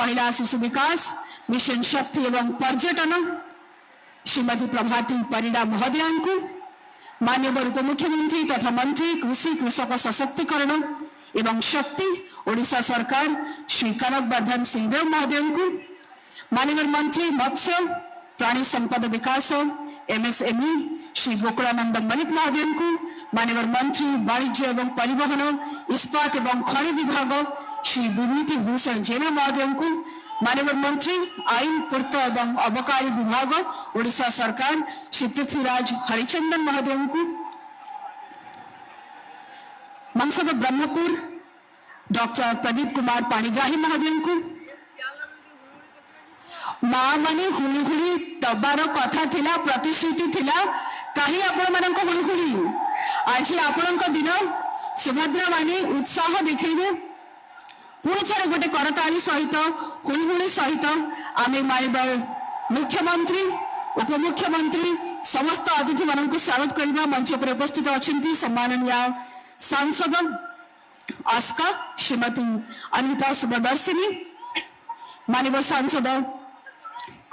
महिला शिशु विकास मिशन शक्ति एवं पर्यटन श्रीमती प्रभाती परिडा महोदया को माननीय उपमुख्यमंत्री तथा मंत्री कृषि कृषक सशक्तिकरण एवं शक्ति ओडिशा सरकार श्री कनक वर्धन सिंहदेव महोदय को माननीय मंत्री मत्स्य प्राणी संपद विकास एमएसएमई श्री गोकुलानंद मलिक महोदय को माननीय मंत्री वाणिज्य एवं परिवहन इस्पात एवं खनि विभाग श्री विभूति भूषण जेना महोदय को माननीय मंत्री आईन पूर्त एवं अबकारी विभाग ओडिशा सरकार श्री पृथ्वीराज हरिचंदन महोदय को मंसद ब्रह्मपुर डॉक्टर प्रदीप कुमार पाणिग्राही महोदय को माँ माने हुड़ुहुड़ी दबार कथा थिला प्रतिश्रुति थिला कहीं आपण मानक हुड़ुहुड़ी आज आपण दिन सुभद्रा माने उत्साह देखिबे पुणी थोड़े गोटे करताली सहित हुड़ुहुड़ी सहित आम माननीय मुख्यमंत्री उपमुख्यमंत्री समस्त अतिथि मानक स्वागत करने मंच पर उपस्थित अच्छा सम्माननीय सांसद आस्का श्रीमती अनिता सुबदर्शिनी माननीय सांसद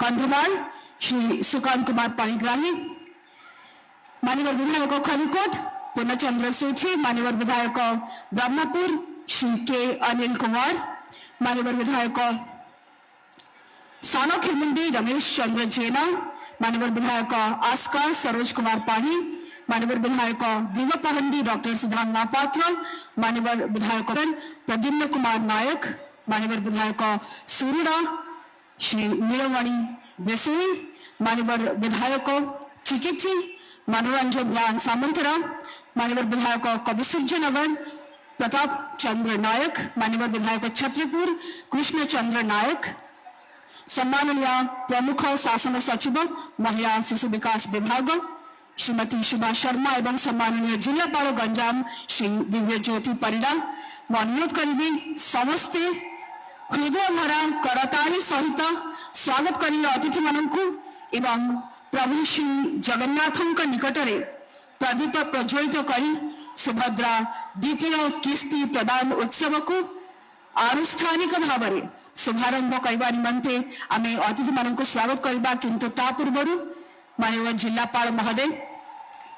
कंधमाल श्री सुकांत कुमार पाणिग्राही माननीय विधायक खनिकोट पूर्णचंद्र सेठी माननीय विधायक ब्रह्मपुर श्री के अनिल कुमार माननीय विधायक सानो खिमुंडी रमेश चंद्र जेना माननीय विधायक आस्का सरोज कुमार पाही माननीय विधायक दिवपहंडी डॉक्टर सिद्धांत महापात्र माननीय विधायक प्रद्युम्न कुमार नायक माननीय विधायक सुरुड़ा श्री नीलमणि बेसुई माननीय विधायक चिकित्सी मनोरंजन ज्ञान सामंतराव माननीय विधायक कविसूर्यनगर प्रताप चंद्र नायक माननीय विधायक छत्रीपुर कृष्ण चंद्र नायक सम्माननीय प्रमुख शासन सचिव महिला शिशु विकास विभाग श्रीमती शुभा शर्मा एवं सम्माननीय जिलापाल गंजाम श्री दिव्य ज्योति परिडा अनुरोध करी समस्ते हृदय भरा करताली सहित स्वागत करेंगे अतिथि मानक एवं प्रभु श्री जगन्नाथ निकटरे प्रदीप प्रज्वलित करी सुभद्रा द्वितीय किस्ती प्रदान उत्सव को आनुष्ठानिक भाव में शुभारंभ करने निमंते आम अतिथि मानक स्वागत करवा किंतु ता पूर्व माननीय जिलापाल महोदय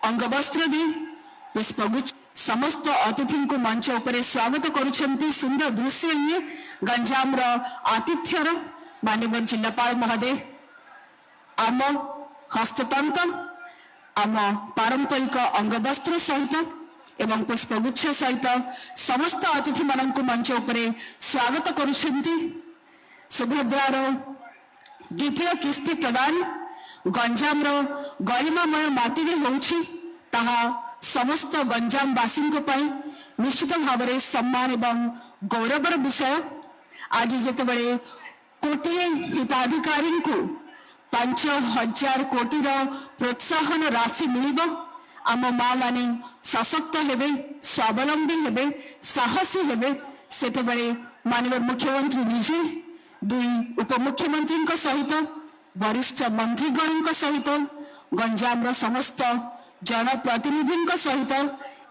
अंगवस्त्र दी पुष्पगुच्छ समस्त अतिथि को मंच उपर स्वागत करुछंती सुंदर दृश्य ये गंजाम आतिथ्यर माननीय जिलापाल महोदय आम हस्ततंत्र आम पारंपरिक अंगवस्त्र सहित एवं पुष्पगुच्छ सहित समस्त अतिथि मानक मंच उपर स्वागत करुछंती सुभद्रार द्वितीय किस्ती प्रदान गंजाम गरिमामय माटी होउछि ताहा समस्त गंजामवासी निश्चित भाव में सम्मान एवं गौरवर विषय आज जितेबाला कोटिए हिताधिकारी को 5,000 कोटी प्रोत्साहन राशि मिल आम माँ माने सशक्त हेबे स्वावलंबी हेबे साहसी हेबे सेतेबाला माननीय मुख्यमंत्री निजे दुई उपमुख्यमंत्री सहित वरिष्ठ मंत्रीगण सहित गंजाम समस्त जनप्रतिनिधि सहित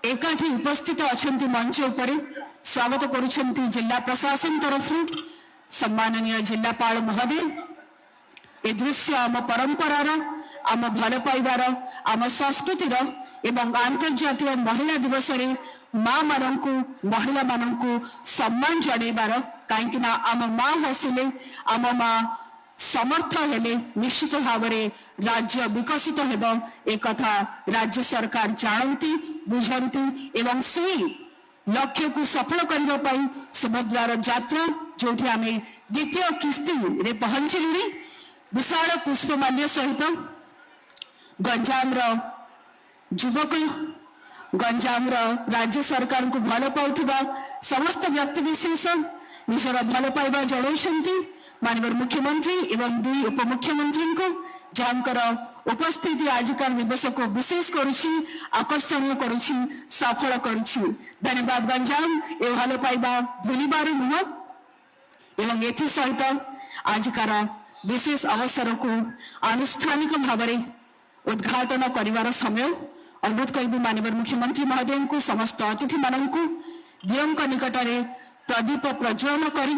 एकाठी उपस्थित अच्छा मंच उपर स्वागत करुछंती जिला प्रशासन तरफ सम्माननीय जिलापाल महोदय ए दृश्य आम परंपरार आम भल पाइबार आम संस्कृतिर एवं अंतर्जातीय महिला दिवस रे माँ मानक महिला मानक सम्मान जणेबार कहीं आम माँ हसिले आम माँ समर्थ हेले निश्चित भाव में राज्य विकसित हेब एक कथा राज्य सरकार जानती बुझंती एवं से लक्ष्य को सफल करने सुभद्रार यात्रा जो आम द्वितीय किस्ती रे पहुंचलु विशाल पुष्पमाल्य सहित गंजाम युवक गंजाम राज्य सरकार को भल पाउथिबा समस्त व्यक्ति विशेष निजर भल पाइबा जणाउछंती माननीय मुख्यमंत्री एवं दुई उपमुख्यमंत्री को जहाँकर उपस्थिति आजिकार दिवस को विशेष करुछि आकर्षणीय करुछि सफल करुछि धन्यवाद गंजाम ए भल पाइबा भूलिबार नुह एवं एथि सहित आजिकार विशेष अवसर को आनुष्ठानिक भाव में उद्घाटन करिवार समय अनुरोध करी माननीय मुख्यमंत्री महोदय को समस्त अतिथि मानक दियंक निकट में प्रदीप प्रज्वलन करी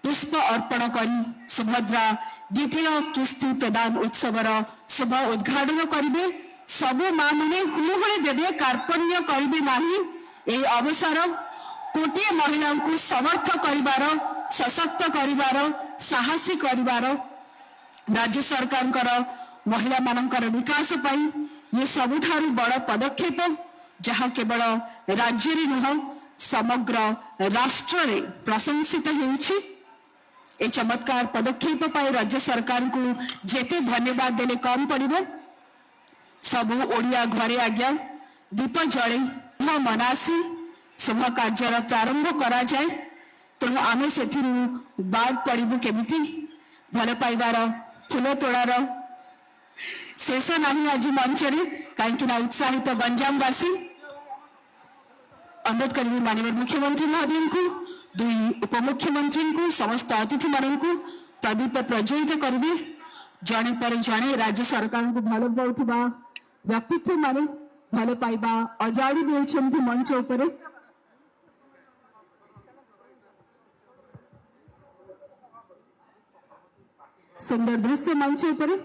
पुष्प अर्पण करी सुभद्रा द्वितीय किस्ती प्रदान उत्सवर शुभ उद्घाटन करेंगे। सबु माँ मैंने हुड़हुड़ी देवे कार्पण्य करेंगे नहीं। यह अवसर कोटिए महिला को समर्थ कर सशक्त कर साहसी कर राज्य सरकार महिला मानकर विकास पाई ये सबुठारु बड़ पदक्षेप जहाँ केवल राज्य नुह समग्र राष्ट्र रे प्रशंसित होउछि। ए चमत्कार पदक्षेप पाई राज्य सरकार को जेते धन्यवाद देले कम पड़िबो। सबु ओडिया घरे आज्ञा दीप जले मनासी शुभ कार्यर प्रारंभ करा जाए। तेणु आमे सेथिरु बाद पड़िबु केमिति भल पाइबार फूल तोड़ार शेष नहीं आज मंच रे कहीं उत्साहित गंजामवासी अनुरोध करी माननीय मुख्यमंत्री महोदय को दुई उपमुख्यमंत्री को समस्त अतिथि मान को प्रदीप प्रज्वलित करेंगे। जड़े पर जड़े राज्य सरकार को भल पाउथिबा व्यक्तित्व माने भल पाइबा अजाड़ी देउछन्ति मंच उपरे। सुंदर दृश्य मंच उपरे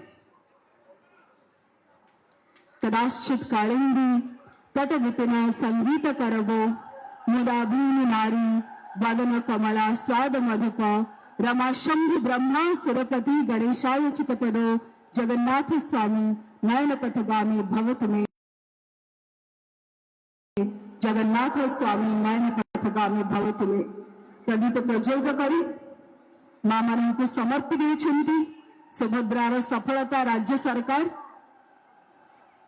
कदाचित कालिंदी तट विपिन संगीत करबो मुदाबीन नारी वदन कमला स्वाद मधुप रमा शंभु ब्रह्मा सुरपति गणेशाय चितपदो जगन्नाथ स्वामी नयन पथगामी भवतु मे। जगन्नाथ स्वामी नयन पथगामी भवतु मे। प्रदीप प्रज्वलित करी माँ मान को समर्पित होती सुभद्रार सफलता राज्य सरकार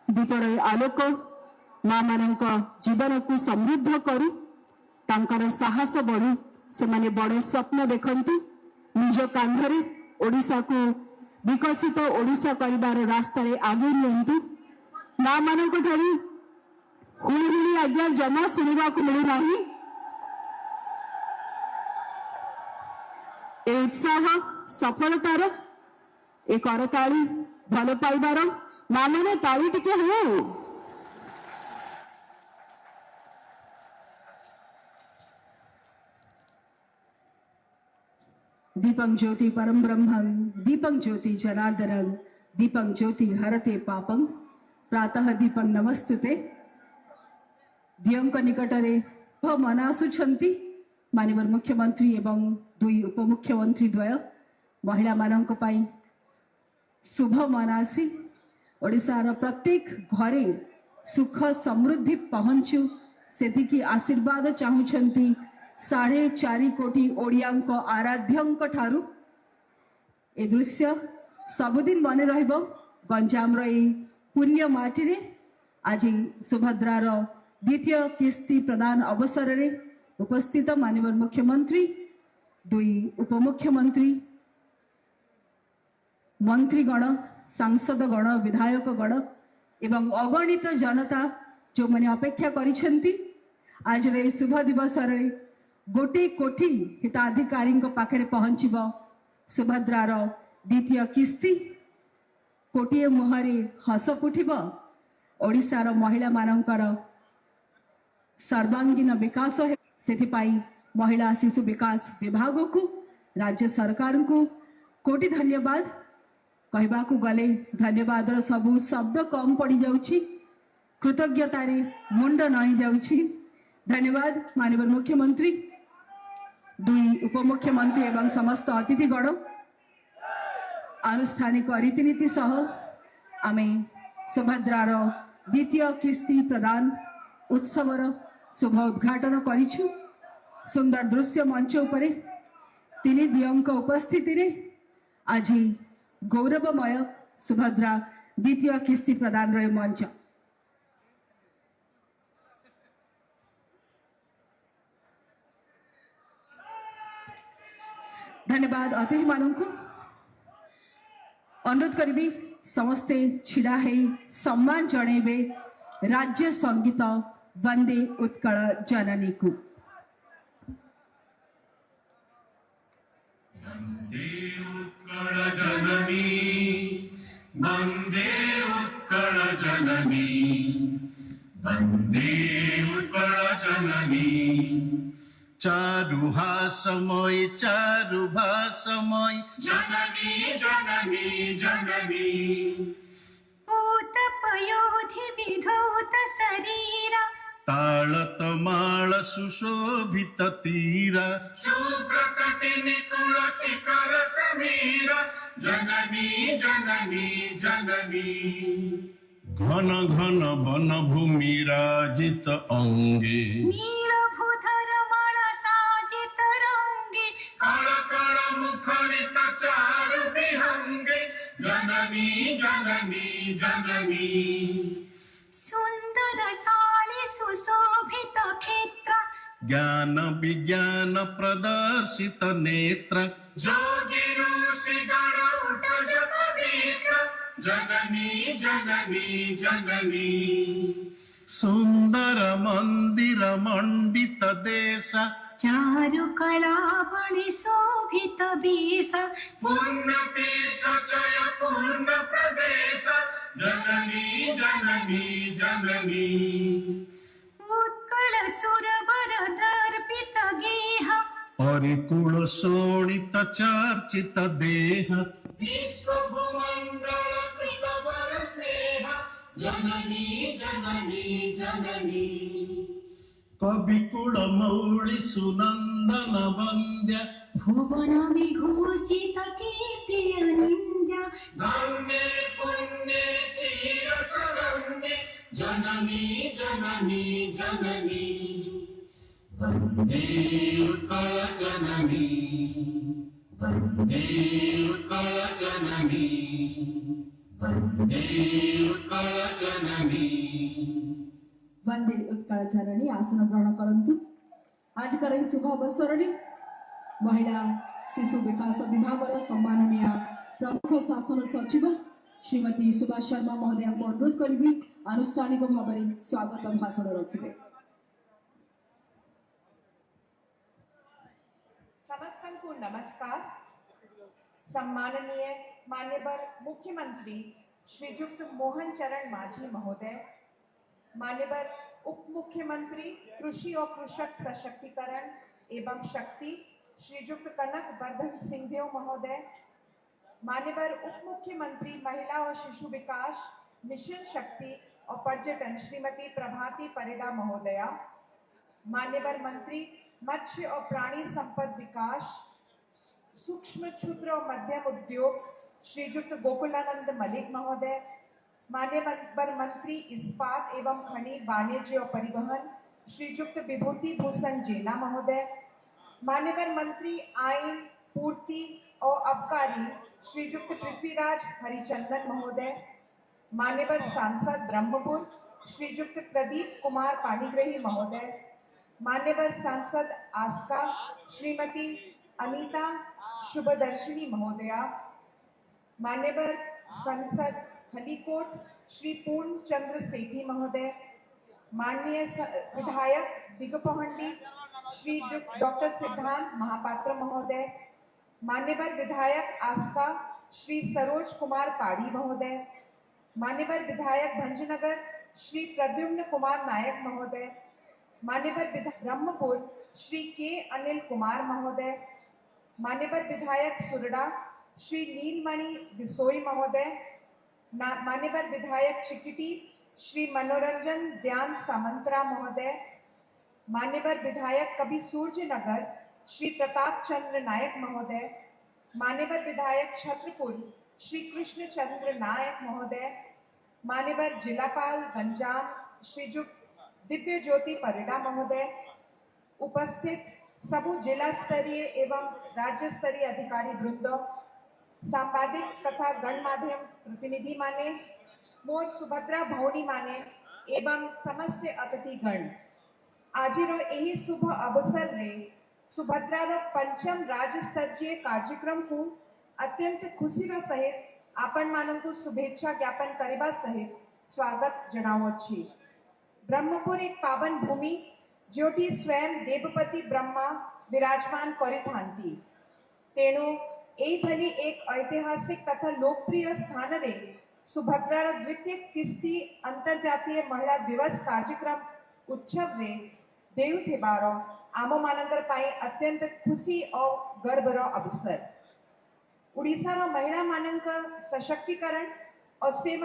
दीपर आलोक माँ मान जीवन को समृद्ध करू तांकर साहस बढ़ू से माने बड़ स्वप्न देखंतु निज कांधरे ओडिशा को विकसित ओडिशा करिबार रास्ता रे आगे नियंतु। माँ मान हुड़हुड़ी आज्ञा जमा शुणा को मिलू नहीं। ए उत्साह सफलतार ए करताली भल पाइबार माँ मैंने ताली टिके हो। दीपं ज्योति परम ब्रह्मं दीपं ज्योति जनार्दनं दीपं ज्योति हरते पापं प्रातः दीपं नमस्तुते। दियंक निकटरे मनासुछंती माननीय मुख्यमंत्री एवं दुई उपमुख्यमंत्री द्वय महिला मानक पाई शुभ मनासी ओडिशार प्रत्येक घरे सुख समृद्धि पहुंचु सेतिकी आशीर्वाद चाहुछंती 4.5 कोटी ओडियांक आराध्यंक ठारू। ए दृश्य सबुदिन मन रहिबो गंजाम रे पुण्य माटी रे आज सुभद्रार द्वितीय किस्ती प्रदान अवसर रे उपस्थित माननीय मुख्यमंत्री दुई उपमुख्यमंत्री मंत्रीगण सांसदगण विधायकगण एवं अगणित जनता जो मैंने अपेक्षा करिसेंती आज रे शुभ दिवस रे गोटे कोटी हिताधिकारी पाखे पहुंचब सुभद्रार द्वितीय किस्ती कोटिए मुहरे हस फुटिब ओडिशार महिला मानकर सर्वांगीन विकास से महिला शिशु विकास विभाग को राज्य सरकार को कोटि धन्यवाद कहवा गले धन्यवाद सबू शब्द कम पड़ जाउछि कृतज्ञतार मुंड नई जाउछि। धन्यवाद माननीय मुख्यमंत्री दुई उपमुख्यमंत्री एवं समस्त अतिथिगण आनुष्ठानिक रीतिनीति सह आमे सुभद्रार द्वितीय किस्ती प्रदान उत्सवर शुभ उद्घाटन करिछु। सुंदर दृश्य मंच उपरे तीन दियंक उपस्थिति रे आज गौरवमय सुभद्रा द्वितीय किस्ती प्रदान रे मंच। धन्यवाद अतिथि मान को अनुरोध करी समस्ते छिड़ा है सम्मान जणेबे राज्य संगीत वंदे उत्कल जननी को। वंदे उत्कल जननी वंदे उत्कल जननी वंदे उत्कल जननी चाँद चारुभासमय जननी जननी जननी ऊतपयोधिविधौत शरीरा ताळतमाळ सुशोभित तीरा सुप्रकटिनि कुलशिखर समीर जननी जननी जननी घन घन वन भूमि राजित अंगे नीलभूधर माला साजित रंगे कळ कळ मुखरित चारु विहंगे जननी जननी जननी सुंदर साळी सुशोभित क्षेत्र ज्ञान विज्ञान प्रदर्शित नेत्र जोगी ऋषि गण उठ जप विक्र जननी जननी जननी सुंदर मंदिर मंडित देश चारु कलावळी शोभित वेश पूर्ण तीर्थ जय पूर्ण प्रदेश जननी जननी जननी उत्कल सुरवर दर्पित गेह परिकुल शोणित चर्चित देह विश्व भूमंडल कृतवर स्नेह जननी जननी जननी कविकुल मौळि सुनंदन वंद्य भुवन विभूषित कीर्ति अनिन्द्य धन्ये पुण्ये चिर शरण्ये जननी जननी जननी वन्दे उत्कल जननी वन्दे उत्कल जननी वन्दे उत्कल जननी वंदे उत्कल जननी आसन ग्रहण करंतु आजकर ଏହି शुभ अवसରରେ महिला शिशु विकास विभाग सम्माननीय प्रमुख शासन सचिव श्रीमती सुभाष शर्मा महोदय को अनुरोध करी आनुष्ठानिक भाव में स्वागत भाषण रखिए। समस्तंकु नमस्कार। सम्माननीय मान्यवर मुख्यमंत्री श्रीयुक्त मोहन चरण माझी महोदय, मान्यवर उप मुख्यमंत्री कृषि और कृषक सशक्तिकरण एवं शक्ति श्रीयुक्त कनक वर्धन सिंहदेव महोदय, मान्यवर उप मुख्यमंत्री महिला और शिशु विकास मिशन शक्ति और पर्यटन श्रीमती प्रभाती परिदा महोदया, मान्यवर मंत्री मत्स्य और प्राणी संपद विकास सूक्ष्म क्षुद्र और मध्यम उद्योग श्रीयुक्त गोकुलानंद मलिक महोदय, मान्यवर मंत्री इस्पात एवं खनिज वाणिज्य और परिवहन श्रीयुक्त विभूति भूषण जेना महोदय, मान्यवर मंत्री आईन पूर्ति और आबकारी श्रीयुक्त पृथ्वीराज हरिचंदन महोदय, मान्यवर सांसद ब्रह्मपुर श्रीयुक्त प्रदीप कुमार पाणिग्रही महोदय, मान्यवर सांसद आस्का श्रीमती अनीता शुभदर्शिनी महोदया, मान्यवर सांसद हलीकोट श्री पूर्ण चंद्र सेठी महोदय, माननीय विधायक दिगपहंडी श्री डॉक्टर सिद्धांत महापात्र महोदय, मान्यवर विधायक आस्का श्री सरोज कुमार पाड़ी महोदय, मान्यवर विधायक भंजनगर श्री प्रद्युम्न कुमार नायक महोदय, मान्यवर विधायक ब्रह्मपुर श्री के अनिल कुमार महोदय, मान्यवर विधायक सुरडा श्री नीलमणि बिसोई महोदय, मान्यवर विधायक चिकिटी श्री मनोरंजन ध्यान सामंतरा महोदय, मान्यवर विधायक कवि सूर्य नगर श्री प्रताप चंद्र नायक महोदय, मान्यवर विधायक छत्रपुर श्री कृष्ण चंद्र नायक महोदय, मान्यवर जिलापाल गंजाम श्रीयुक्त दिव्य ज्योति परिडा महोदय, उपस्थित सबू जिला स्तरीय एवं राज्य स्तरीय अधिकारी वृंद, सांबादिक तथा गणमाध्यम प्रतिनिधि माने, मोर सुभद्रा भौणी माने एवं समस्त अतिथिगण, आज यही शुभ अवसर रे सुभद्रार पंचम राज्य स्तरीय कार्यक्रम को अत्यंत खुशी सहित आपण मानू शुभेच्छा ज्ञापन करने सहित स्वागत जनावुछि। ब्रह्मपुर एक पावन भूमि जोटी स्वयं देवपति ब्रह्मा विराजमान करिथांती, तेणु एई भली एक ऐतिहासिक तथा लोकप्रिय स्थान रे सुभद्रार द्वितीय किस्ती अंतर्जातीय महिला दिवस कार्यक्रम उत्सव रे देव थेबार आम मानकर पाई अत्यंत खुशी और गर्वर अवसर। उड़ीसार महिला मानक सशक्तिकरण और से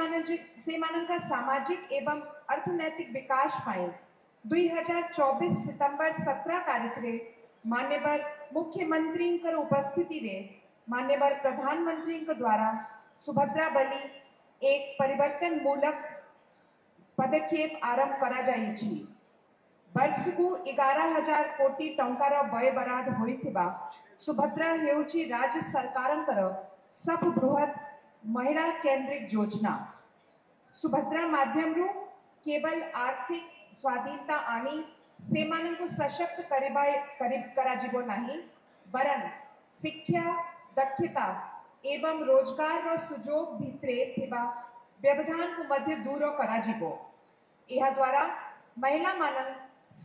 मानक सामाजिक एवं अर्थनैतिक विकास पाई 2024 सितंबर 17 तारीख रे मान्यवर मुख्यमंत्री उपस्थिति रे मान्यवर प्रधानमंत्री द्वारा सुभद्रा बली एक परिवर्तन मूलक पदक्षेप आरंभ करा जाई छी। वर्ष को 11,000 कोटी टंकार व्यय बराद होइथिबा सुभद्रा हेउची राज्य सरकारंकर सब बृहत महिला केंद्रित योजना। सुभद्रा माध्यम रु केवल आर्थिक स्वाधीनता आनी सेमानंकु सशक्त कराजिबो नहीं वरन शिक्षा दक्षता एवं रोजगार रो सुजोग भितरे थिबा व्यवधान को मध्य दूर कराजिबो। यह द्वारा महिला मानक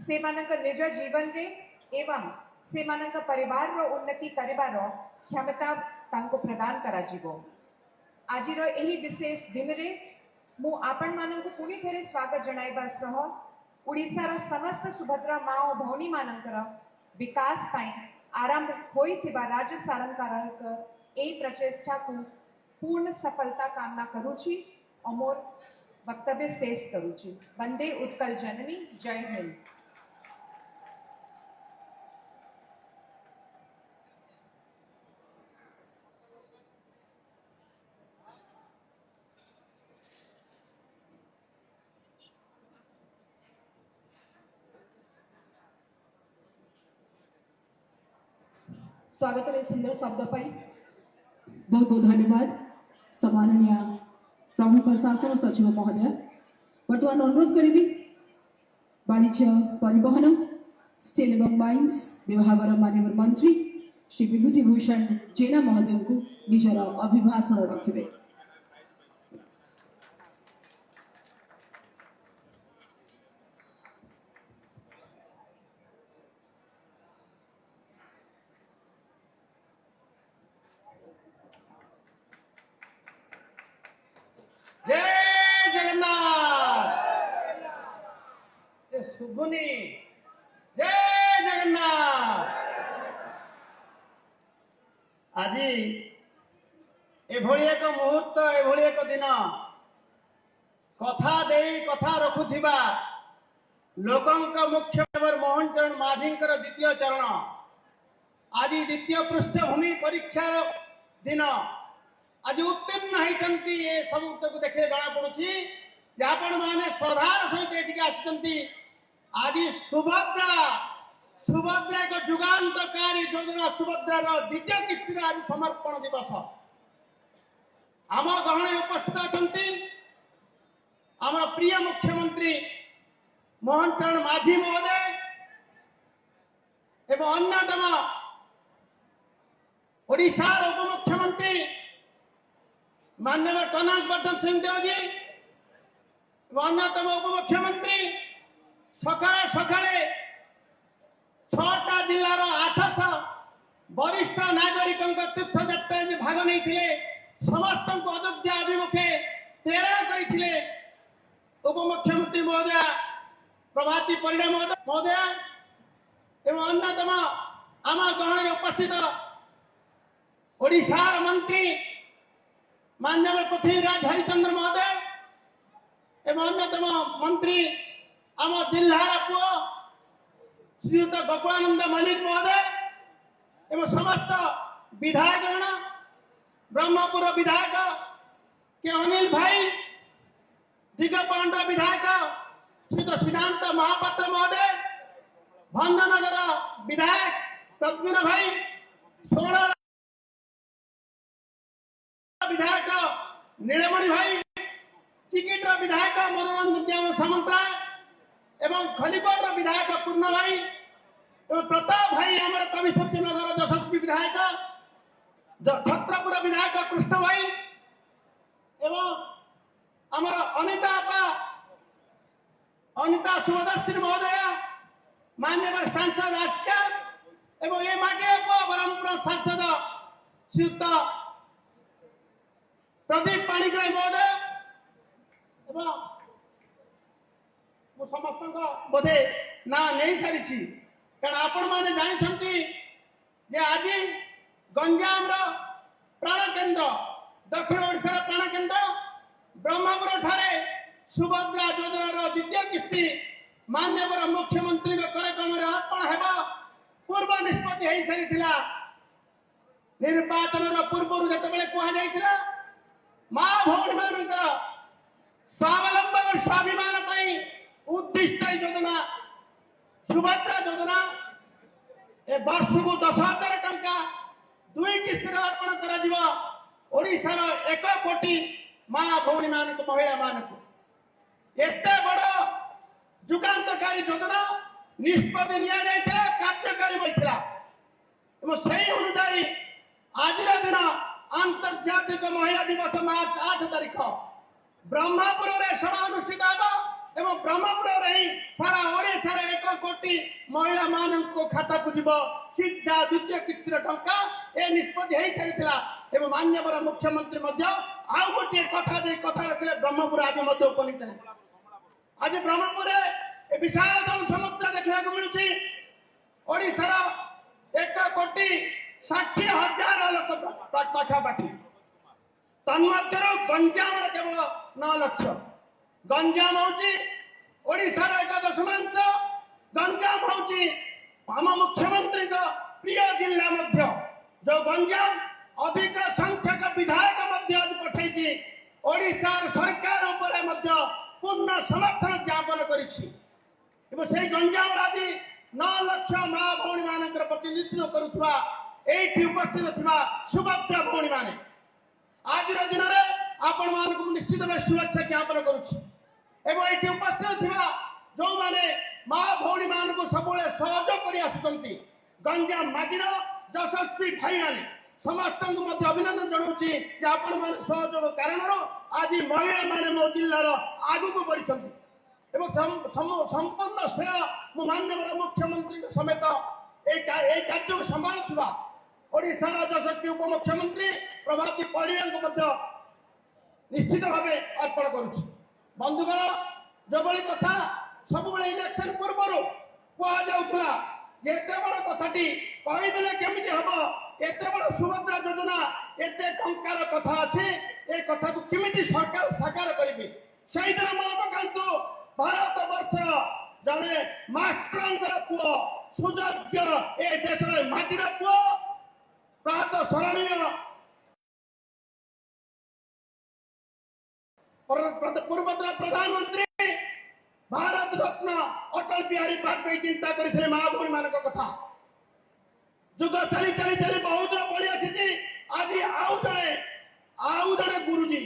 सेमानक निज जीवन रे एवं सेमानक परिवार रो उन्नति करिबार क्षमता तांको प्रदान कराजिबो। आजिरो एही विशेष दिन रे मु आपण मानक पुणी थेरे स्वागत जणाइबा सह उड़ीसार समस्त सुभद्रा माँ और भौणी मानकर विकास पाई आरंभ होइथिबा राज्य सरकारक एई प्रचेष्टा को पूर्ण सफलता कामना करूची और मोर वक्तव्य शेष करूची। वंदे उत्कल जननी, जय हिंद। स्वागत है सुंदर शब्द पाई बहुत बहुत धन्यवाद सम्माननीय प्रमुख शासन सचिव महोदय। वर्तमान अनुरोध करी वाणिज्य परिवहन स्टील एवं माइन्स विभाग माननीय मंत्री श्री विभूति भूषण जेना महोदय को निजर अभिभाषण रखिबे। जय जगन्नाथ। शुभुनी जय जगन्नाथ। आज एभली एक मुहूर्त एभली एक दिन कथा दे कथा रखुथिबा लोकंक मुख्य मोहन चरण माझी द्वितीय चरण आज द्वितीय पृष्ठभूमि परीक्षार दिन आज उत्तीर्ण होती ये सब को देखिए जना पड़ुची आपण माने श्रद्धार सहित एटिके आसिचंती। आज सुभद्रा सुभद्रा एक जुगान्तकारी योजना सुभद्रार द्वितीय किस्तिर आज समर्पण दिवस आम गहणे उपस्थित अछंती आम प्रिय मुख्यमंत्री मोहन चरण माझी महोदय एवं अन्यतम ओडिशार उपमुख्यमंत्री माननीय कनकवर्धन सिंह देवजी अन्यतम उपमुख्यमंत्री सकाळे सकाळे 6टा जिलार 800 वरिष्ठ नागरिक तीर्थयात्रा भाग नहीं समस्त अयोध्या अभिमुखे प्रेरणा करते उपमुख्यमंत्री महोदय प्रभाती परिडा महोदय एवं अन्यतम आम गहणे उपस्थित ओडिशार मंत्री माननीय पृथ्वीराज हरिचंद्र महोदय एवं अन्यतम मंत्री आम जिल्लार पुओ श्रीयुत गोकुलानंद मल्लिक महोदय एवं समस्त विधायकगण ब्रह्मपुर विधायक के अनिल भाई दिगपांड विधायक श्रीयुत सिद्धांत महापात्र महोदय भंजनगर विधायक प्रद्युम्न भाई सोड़ा विधायक नीलमणि भाई चिकिट विधायक मनोरंजन सामंतराय एवं खलिकोट विधायक पूर्ण भाई एवं प्रताप भाई आम कविशक्ति नगर यशस्वी विधायक छत्रपुर विधायक कृष्ण भाई एवं आमर अनिता सुभदर्शी महोदय माननीय सांसद आशिका एवं ये माटे ब्रह्मपुर सांसद श्रीयुक्त प्रदीप पाणिग्राही महोदय एवं समस्त बोधे ना नहीं सारी कारण आपण माने जानिछंती जे आज गंजाम प्राण केन्द्र दक्षिण ओडिशा प्राण केन्द्र ब्रह्मपुर ठारे सुभद्रा योजना द्वितीय किस्ती माननीय मुख्यमंत्री कार्यक्रम अर्पण हेबा पूर्व निष्पत्ति हो सारी निर्वाचन पूर्व जिते कहुला माँ भौणी मान स्वावलंबन और स्वाभिमान उद्दिष्ट योजना सुभद्रा योजना ए वर्ष को 10,000 टंका 2 किस्ती अर्पण कर 1 कोटी माँ भौणी मान महिला मान एत बड़ जुगान्तकारी योजना निष्पत्ति कार्यकारी होता से अनुजाई आज दिन आंतर्जातिक महिला दिवस मार्च 8 तारीख ब्रह्मपुर में सभा अनुष्ठित एवं ब्रह्मपुर ही सारा ओडिशा 1 कोटी महिला मान खाता को जीव सीधा द्वितीय किस्ती टंका ए निष्पत्ति हो सारी एवं माननीय मुख्यमंत्री आउ गोटे कथा कथा रखिले ब्रह्मपुर आज उपनीत आज ब्रह्मपुर विशाल जल समुद्र देखा मिलूँ ओडिशा 1 कोटी 60,000 लोक पाखापाखि तन्मध्य गंजाम केवल 9 लाख गंजाम होशार 1/10 गंजाम होम मुख्यमंत्री प्रिय जिला जो गंजाम अधिक संख्यक विधायक आज पठे ओडिशार सरकार पूर्ण समर्थन ज्ञापन कर गंजाम आज 9 लाख माँ भौणी मान प्रतिनिधित्व करुवा उपस्थित सुभद्रा भौणी मान आज दिन में आपण मान निश्चित भाव शुभेच्छा ज्ञापन करुँ उपस्थित जो मैंने माँ भौणी मान को सब सहयोग कर गंजाम माटीर यशस्वी भाई मैंने समस्त अभिनंदन जनाऊँगी आपण मान सहयोग कारण आज महिला मैंने मो जिलार आग को बढ़ी संपूर्ण श्रेय माननीय मुख्यमंत्री समेत कार्य को संभालुवा ओडिशार यशस्वी उपमुख्यमंत्री प्रभाती परिड़ा को निश्चित भाव अर्पण करुच्ची बंधुगण जो कथा सब इलेक्शन पूर्व कहला एत बड़ कथाटी कहीदे केमी हम एत बड़ सुभद्रा योजना एत टंकार कथा अच्छे ए कथा को केमी सरकार साकार करेंगे से दिन मन पकातु भारत वर्ष जड़े मास्टर पुओ सुयोग्य ए देश माटीर पुओ प्रातः स्मरणीय पूर्वतन प्रधानमंत्री भारत रत्न अटल बिहारी वाजपेयी चिंता करते माँ भौणी मान कथा जुग चली चली चली बहुत बढ़ी आसी आज आउ जड़े गुरुजी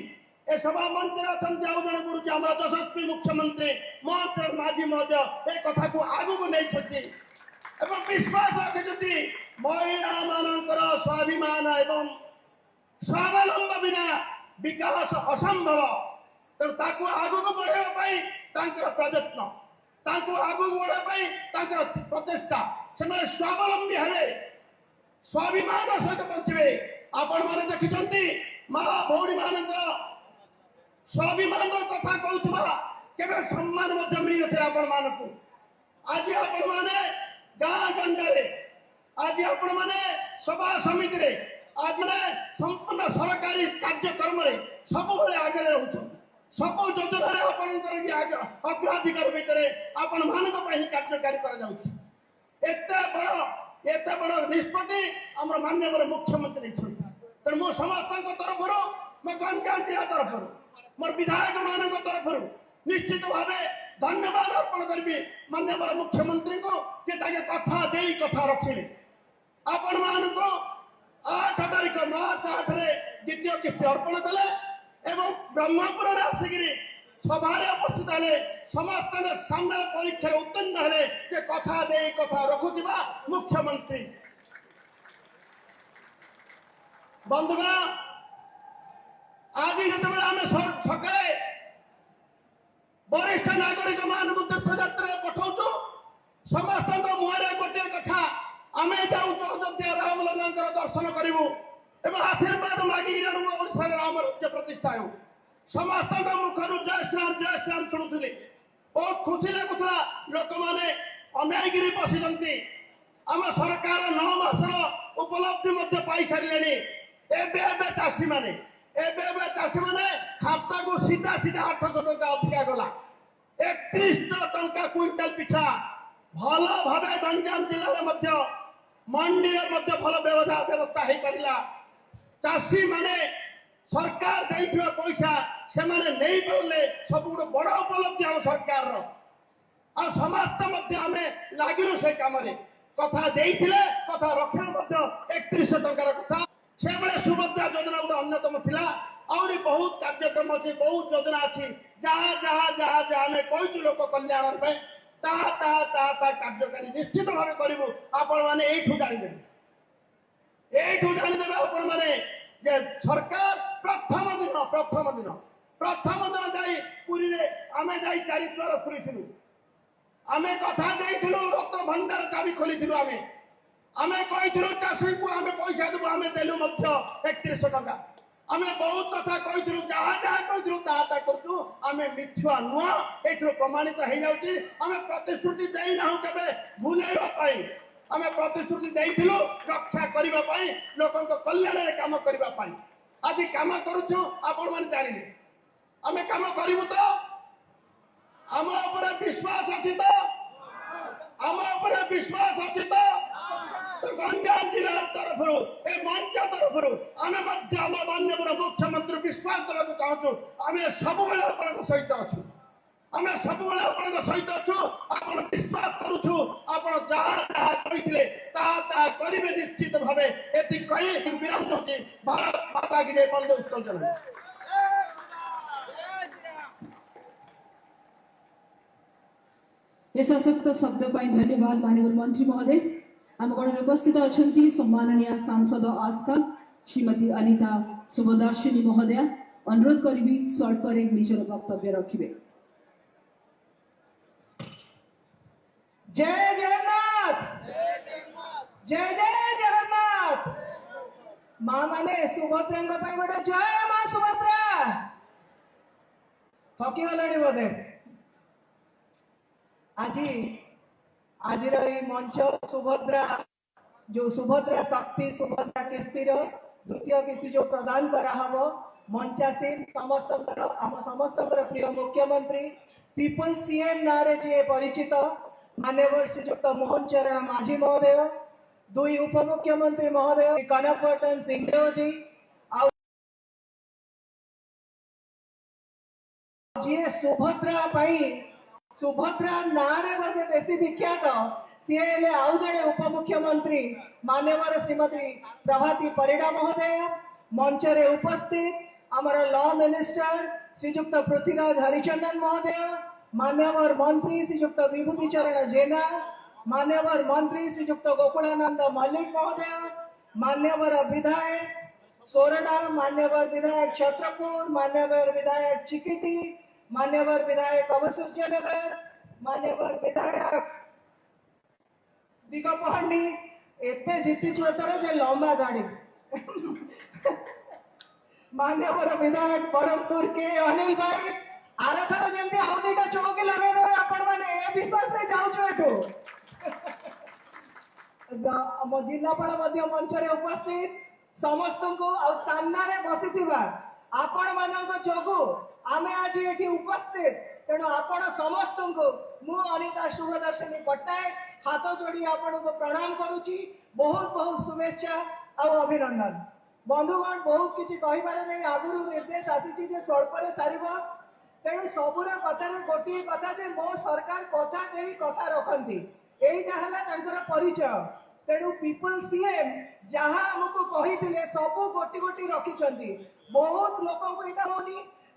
ए सभा मंच अच्छा आउ जड़े गुरुजी आम यशस्वी मुख्यमंत्री मोहन माझी महोदय ए कथा को आगू को नहीं विश्वास रखिंट महिला मानकर स्वाभिमान एवं स्वावलंब बिना विकास असंभव तेणु आगू को बढ़ाई प्रयत्न आगू बढ़ाई प्रचेषा से स्वावलंबी हे स्वाभिमान सहित बचे आपण मैंने देखी माँ भौणी मान स्वाभिमान कथा कहूबा केवे सम्मान मिल न आपण मानक आज आपण मैंने गाँ गंडारे आज आपण मैंने सभा समिति आज संपूर्ण सरकारी कार्यक्रम सब आगे रोच सब योजना अग्राधिकार भितर आपण मान कार्यकारी एत बड़ निष्पत्ति आम माननीय मुख्यमंत्री तेणु मो समस्त तरफ मो गंजाम जिला तरफ मोर विधायक मान तरफ निश्चित भाव धन्यवाद अर्पण करी माननीय मुख्यमंत्री को कथा दे कथा रखिले आपण मान 8 तारीख मार्च 8 द्वितीय किस्ती अर्पण कले एवं ब्रह्मपुर आसिक सभारे उपस्थित हेले समस्त सामने परीक्षा उत्तीर्ण हेले जे कथा दे कथा रखुवा मुख्यमंत्री बंधुगण आज जिते आम सका वरिष्ठ नागरिक मान तीर्थयात्रा पठाऊ समस्त मुहरे गोटे कथा आम जाऊँ अयोध्या राम लल्ला दर्शन करूँ एवं आशीर्वाद मागिक राम राज्य प्रतिष्ठा हो समस्त मुखर जय श्याम शुणुली बहुत खुशी लगुला लोक मैंने अनाईगिरी बसी आम सरकार 9 मासर उपलब्धि मध्य पाई सारे एबे चाषी माने खाता को सीधा सीधा 800 टंका अधिका गला 31 टंका क्विंटाल पिछा भल भाव गंजाम जिले में मंडी भल व्यवस्था हो पारा चाषी माने सरकार देइथिबा पैसा से माने नहीं पारले सब बड़ उपलब्धि आम सरकार आ समस्त मध्य आमे लागिलु से काम रे कथा देइथिले कथा रक्षा मध्य 31 टंकार कथा से बेले सुभद्रा योजना गोटे अन्यतम थिला और बहुत कार्यक्रम अच्छे बहुत योजना अच्छी जहाँ जहाँ जहाँ जहाँ आम कही लोक कल्याण कार्यकारी निश्चित भाव करूँ आपण मैंने यू जानीदेवे आपण मैंने सरकार प्रथम दिन जाई पुरी रे आमे जाई चारिद्वार खुली आमे कथा देइथिलु रत्न भंडार चाबी खोली आमे कही चाषी को आमे पैसा देबु आमे देलु मध्य 31 टंका आमे बहुत कथा कही जहाँ जहाँ कही ताहा करूँ आमे मिथुआ नुह ए प्रमाणित हो जाउची आमे प्रतिश्रुति देई ना केबे भूलेबा पाई आमे प्रतिश्रुति देइथिलु रक्षा करिबा पाई लोकन कल्याण रे काम करिबा पाई आज काम करूछु आपण माने जानिले आमे काम करिवु तो आम ऊपर विश्वास अछि तो आम ऊपर विश्वास अछि तो गंजाम जिला तरफ ए मंच तरफ आम माननीय मुख्यमंत्री विश्वास देवाक चाहूँ आम सब आप सहित अच्छु आम सब आप सहित अच्छु आप विश्वास करुछु आप जहाँ जहाँ कही करेंगे निश्चित भाव ये कही विराम दूसरी भारत माता की जय बंदे उत्कल जन ये सशक्त शब्द पाई धन्यवाद माननीय मंत्री महोदय आम गण उपस्थित अच्छा सम्माननीय सांसद आस्का श्रीमती अनिता सुभदर्शिनी महोदय अनुरोध करी स्वल्प निजर वक्तव्य रखिए। जय जगन्नाथ जय जय जगन्नाथ माँ माने सुभद्रा गोटे जय माँ सुभद्रा थकी गलानी बोधे आज मंच सुभद्रा जो सुभद्रा शक्ति सुभद्रा किस्ती द्वितीय किस्ती जो प्रदान कराहब मंचासीन समस्त आम समस्त प्रिय मुख्यमंत्री पीपल सीएम ना जी परिचित माननीय श्रीजुक्त मोहन चरण माझी महोदय दुई उपमुख्यमंत्री महोदय कनकवर्धन सिंहदेव जी जी सुभद्रा नारे बजे बेसी विख्यात सी आउ जड़े उपमुख्यमंत्री मान्यवर श्रीमती प्रभाती परिडा महोदय मंच रे उपस्थित आमर लॉ मिनिस्टर श्रीजुक्त पृथ्वीराज हरिचंदन महोदय मान्यवर मंत्री श्रीजुक्त विभूति चरण जेना मान्यवर मंत्री श्रीजुक्त गोकुलानंद मल्लिक महोदय मान्यवर विधायक सोरडा मान्यवर विधायक छत्रपुर मान्यवर विधायक चिकिटी मान्यवर विधायक अवसूर्यनगर मान्यवर विधायक दिगपहंडी एते जीतीचु एथर जे लंबा दाढ़ी मान्यवर विधायक बरमपुर के अनिल भाई आरथर जेंती आउदीटा चौकी लगे देबे आपण माने ए विश्वास रे जाउछु एठो हम जिल्लापाल मध्य मंच रे उपस्थित समस्त को आ सामना रे बसिथिबा आपण मानक जोगु आमे आज एठी उपस्थित तेणु आपण समस्त को मु अनिता शुभदर्शिनी पट्टनायक हाथ जोड़ी आपण को प्रणाम करुची बहुत बहुत शुभेच्छा और अभिनंदन बंधुगण बहुत किसी कहीबार नहीं आगुरी निर्देश आसी स्वल्प सारिब तेणु सबुर कथार गोटे कथा जे मो सरकार कथा दे कथा रखती यहीटा परिचय तेणु पीपल सीएम जहाँ आमको कही सबू गोटी गोटी रखिंट बहुत लोक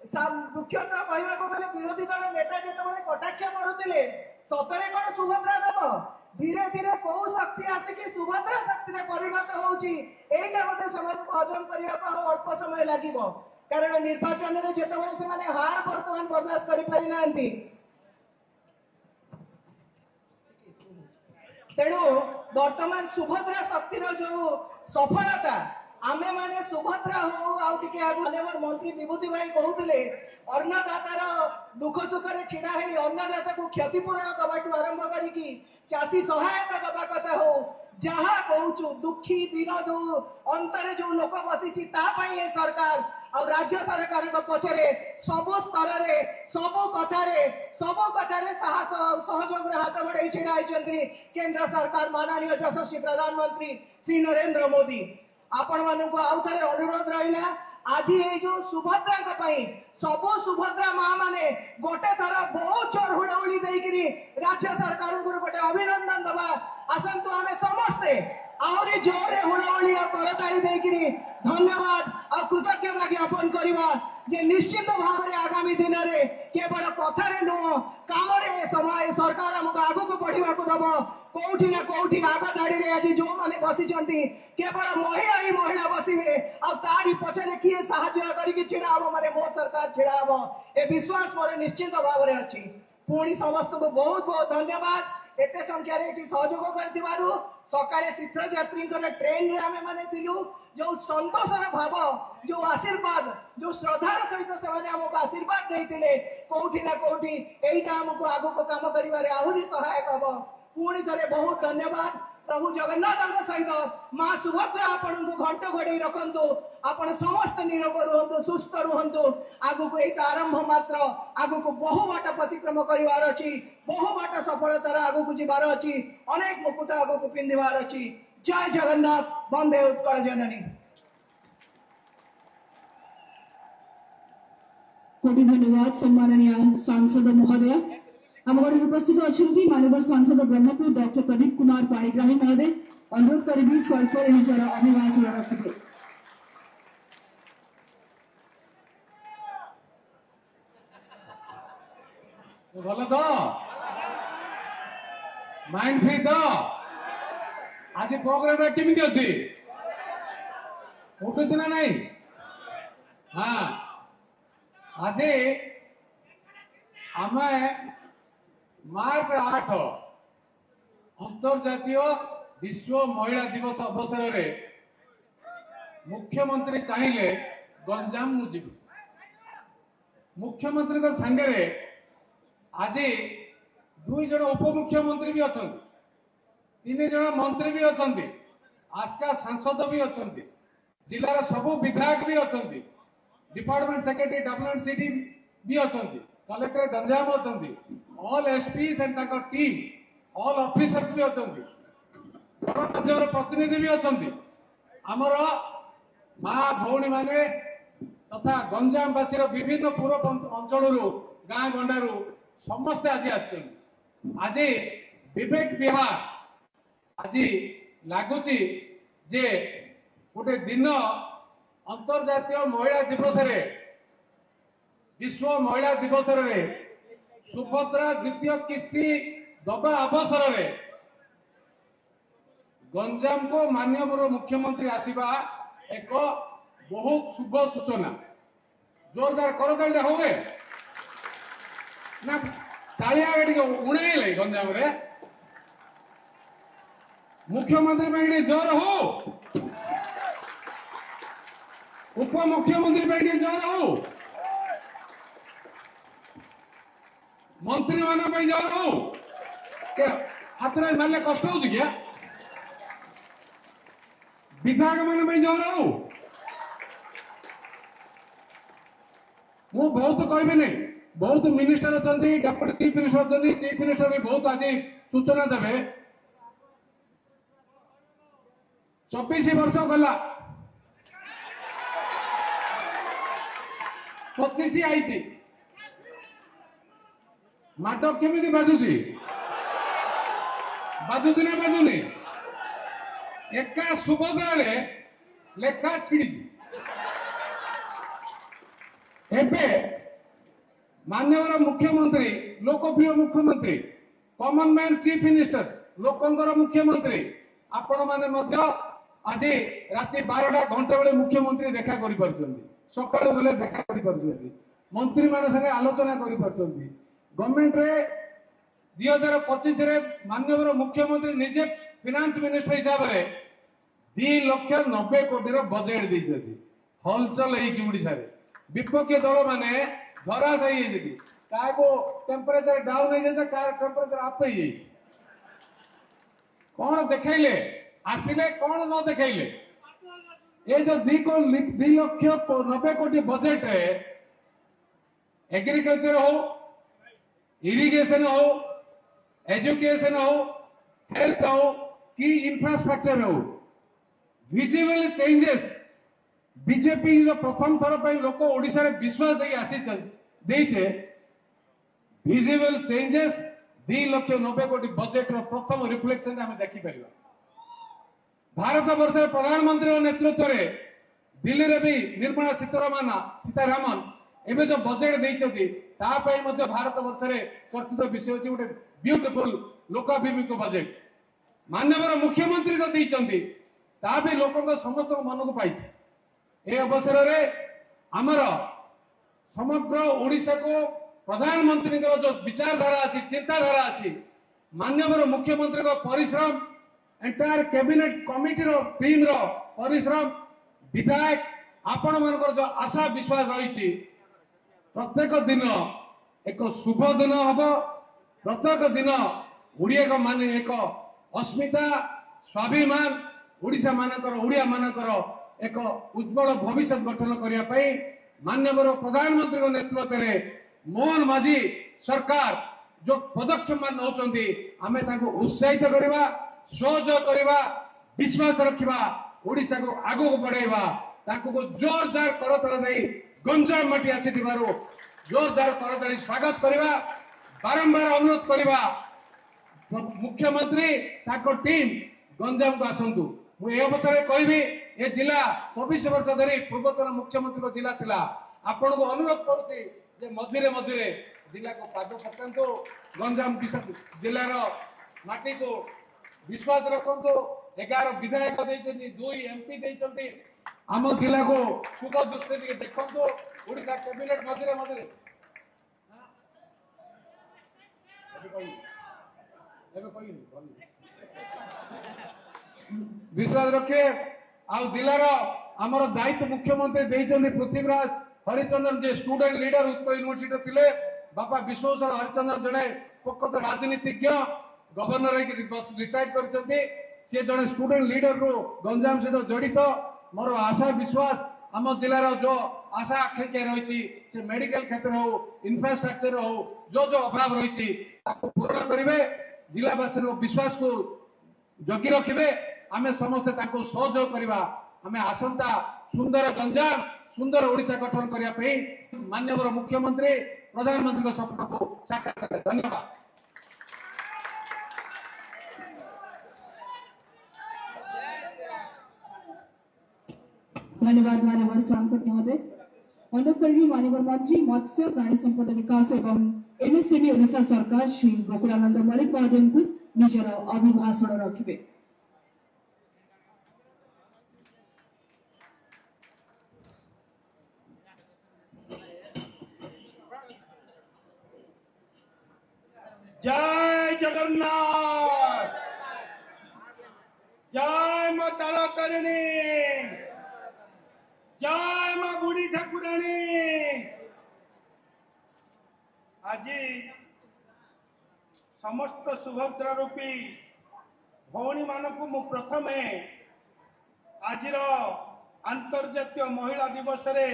दुखता कहवाक गले विरोधी दल नेता जो कटाक्ष करुले सतरे कौन सुभद्रा देव धीरे धीरे कौ शक्ति आसिक सुभद्रा शक्ति परिणत होती हजम करने को अल्प समय लगे कारण निर्वाचन में जितेबाला से हार बर्तमान बर्दाश्त कर तेणु वर्तमान सुभद्रा शक्तिर जो सफलता आमे माने सुभद्रा हो आउ टिके माननीय मंत्री विभूति भाई कहूले अन्नदातार दुख सुख रे छिड़ा है अन्नदाता को क्षतिपूरण दबाटू आरंभ करिकी चाषी सहायता दबा कथा हो जहा कहूचु दुखी दिन जो अंतरे जो लोक बसी ये सरकार और राज्य सरकार पछरे सबु स्तर रे सबु कथारे साहस सहयोग हाथ बढ़ाई छिड़ा केंद्र सरकार माननीय यशस्वी प्रधानमंत्री श्री नरेंद्र मोदी आपण मानक आउ थे अनुरोध रहा आज ये जो सुभद्रा सबु सुभद्रा माँ माने गोटे थर बहुत जोर हुड़ाहुड़ी देकरी राज्य सरकार को गोटे अभिनंदन दबा आसतु आम समस्ते आहरी जोरे हुड़ाहुड़ी और करताली देकरी धन्यवाद और कृतज्ञता ज्ञापन करवा जे निश्चित भाव में आगामी दिन में केवल कथार नुह काम समय सरकार आमको आगू को बढ़ा दब कौटी ना कौटी आग धाड़ी में आज जो मैंने बसी केवल महिला ही महिला बसवे आरी पछरे किए साहाय्य करके छिड़ा हम माने मो सरकार छिड़ा हम ए विश्वास मोर निश्चित भाव में अच्छी पुणी समस्त को बहुत बहुत धन्यवाद एते संख्या रे सहयोग कर सकाळे तीर्थयात्री ट्रेन रे आमे माने थिलु जो संतोषर भाव जो आशीर्वाद जो श्रद्धार सहित से आमको आशीर्वाद देते कौटी ना कौटी यहीटा आमको आगो काम करिवारे आहुरी सहायक हम पुणी थे बहुत धन्यवाद प्रभु जगन्नाथ सहित माँ सुभद्रा आपण को घंट घोड़े रखु आपण समस्त निरोग रुहतु सुस्थ रुहतु आगु को एक आरंभ मात्र आगु को बहु बाट प्रतिक्रम करिवार अछि बहु बाट सफलतार आगु को जिबार अछि अनेक मुकुट आगु को पिंधिबार अछि जय जगन्नाथ वंदे उत्कल जननी कोटि धन्यवाद सम्माननीय सांसद महोदय आम घर उपस्थित अच्छा माननीय सांसद ब्रह्मपुर डॉक्टर प्रदीप कुमार पाणिग्राही महोदय अनुरोध करी स्वल्प निजर अभिभाषण रखिए भल तो माइंड फ्री तो आज प्रोग्राम केमी अच्छी उठुच ना नहीं हाँ आज आम मार्च 8 अंतर्जातीय विश्व महिला दिवस अवसर रे मुख्यमंत्री चाहिए गंजाम मुझे मुख्यमंत्री तो सांगे आज 2 जन उपमुख्यमंत्री भी अच्छा 3 जन मंत्री भी अच्छा आस्का सांसद भी अच्छा जिलार सबू विधायक भी अच्छा डिपार्टमेंट सेक्रेटरी डेवलपमेंट सिटी भी अच्छा कलेक्टर गंजाम अच्छा all SPs and team all officers भी अच्छा राज्यर प्रतिनिधि भी अच्छा आमर माँ भौणी माने तथा गंजामवासी विभिन्न पूर्व अंचल गाँ गंडारू समस्ते आज आज विवेक विहार आज लगुच जे गोटे दिन अंतर्जातीय महिला दिवस रे विश्व महिला दिवस रे सुभद्रा द्वितीय किस्ती दबा अवसर रे गंजाम को माननीय मुख्यमंत्री आसीबा एक बहुत शुभ सूचना जोरदार करताली हो गए ना तालिया गाड़ी उड़े गंजाम रे मुख्यमंत्री पे जोर हो उप मुख्यमंत्री पे जोर हो मंत्री मान जोर हो हाथ में मारे कष्ट हो क्या विधायक मान जोर हो मु बहुत कहबी नहीं बहुत मिनिस्टर अच्छा डेप्यूटी चीफ मिनिस्टर अच्छा चीफ मिनिस्टर भी बहुत आज सूचना देवे 24 वर्ष गला 25 आई माटक केमी बाजुची बाजुची ना बाजुनी एका सुभद्रा रे लेखा छिड़ी एबे माननीय मुख्यमंत्री लोकप्रिय मुख्यमंत्री कॉमन मैन चीफ मिनिस्टर लोकंकर मुख्यमंत्री आपण माने मध्य आज राति 12टा घंटा बेले मुख्यमंत्री देखा करि परछन्ती सकाळ बेले देखा करि परछन्ती मंत्री मान संगे आलोचना करि परछन्ती गवर्नमेंट रे 2025 रे माननीय मुख्यमंत्री निजे फाइनेंस मिनिस्टर हिसाब रे 2,90,00,000 कोटी बजेट देइछथि हलचल हेइछि ओडिसा रे विपक्ष दल माने धराशायी हेइछि काको टेम्परेचर डाउन हो जाए का टेम्परेचर अप हो जाए कौन देखले आसिले कौन न देखले ये जो 2,90,00,000 कोटी बजेट रे एग्रीकल्चर हो इरिगेशन हो एजुकेशन हो हेल्थ हो कि इंफ्रास्ट्रक्चर हो विजिबल चेंजेस बीजेपी जो प्रथम थर पर लोक ओडिशा रे विश्वास दे आसी देइछे विजिबल चेंजेस 2,90,00,000 कोटी बजेट रो प्रथम रिफ्लेक्शन आम देखिपर भारत वर्ष प्रधानमंत्री नेतृत्व में दिल्ली रे भी निर्मला सीतारामन एवं जो बजेट देइछथि भारत वर्ष रे चर्चित विषय होछि गोटे ब्यूटीफुल लोकाभिमुख बजेट माननीय मुख्यमंत्री जो देइछथि ता भी लोक समस्त मन को पाइछि ए अवसर रे आमर समग्र ओडिशा को प्रधानमंत्री जो विचारधारा अच्छी चिंताधारा अच्छी माननीय मुख्यमंत्री परिश्रम एंटायर कैबिनेट कमिटी टीम रो परिश्रम विधायक आपण मान जो आशा विश्वास रही प्रत्येक दिन एक शुभ दिन हम प्रत्येक दिन ओडिया माने एक अस्मिता स्वाभिमान ओडिशा मानकर ओडिया मानकर एक उज्जवल भविष्य गठन करने माननीय प्रधानमंत्री नेतृत्व में मोहन माझी सरकार जो पदक्षेप मान नौचंती आमे ताको उत्साहित करबा सहयोग करबा विश्वास रखिबा ओडिशा को आगो को बढ़ाइबा ताको को जोरदार करतल देई गंजाम माटी आसीथिबारो जोरदार करतल स्वागत करबा बारंबार अनुरोध करबा मुख्यमंत्री ताको टीम गंजाम को आसंतु मु ए अवसर रे कहबी ए जिला 24 वर्ष धरि पूर्वतन मुख्यमंत्री को जिला थिला आपण को अनुरोध करूची जे मझिरे मझिरे जिला को पाद पकांतु गंजाम जिलार माटी को विश्वास रखंतु 11 विधायक देइछथि 2 एमपी देइछथि आम जिला को सुख दृष्टि दिके देखंतु ओडिशा कैबिनेट मझिरे मझिरे विश्वास रखे आ जिलार आमर दायित्व मुख्यमंत्री देइछथि पृथ्वीराज हरिचंद्रन जे स्टूडेंट लीडर उत्कल यूनिवर्सिटी थिले बापा विश्वेश्वर हरिचंद्रन जड़े प्रकृत राजनीतिज्ञ गवर्नर रिटायर्ड करछथि से जड़े स्टूडेंट लीडर रो गंजाम सहित जड़ित मोर आशा विश्वास आम जिलार जो आशा आकांक्षा रही से मेडिकल क्षेत्र हो इंफ्रास्ट्रक्चर हो जो जो अभाव रही पूर्ण करेंगे जिलावासी विश्वास को जगी रखिए आम समस्ते सहयोग करवा आम आसंता सुंदर गंजाम सुंदर ओडिशा गठन करने माननीय मुख्यमंत्री प्रधानमंत्री सपना को साकार करें। धन्यवाद। धन्यवाद माननीय सांसद महोदय। अनुरोध करी माननीय मंत्री मत्स्य प्राणी संपद विकास एवं एमएसएमई ओडिशा सरकार श्री गोकुलानंद मलिक महोदय को निजर अभिभाषण रखिबे। जय जगन्नाथ, जय मां तारातारिणी, जय मां बुढ़ी ठाकुराणी। आज समस्त सुभद्रा रूपी भौणी मानकु मु प्रथमे आज अंतर्जातीय महिला दिवस रे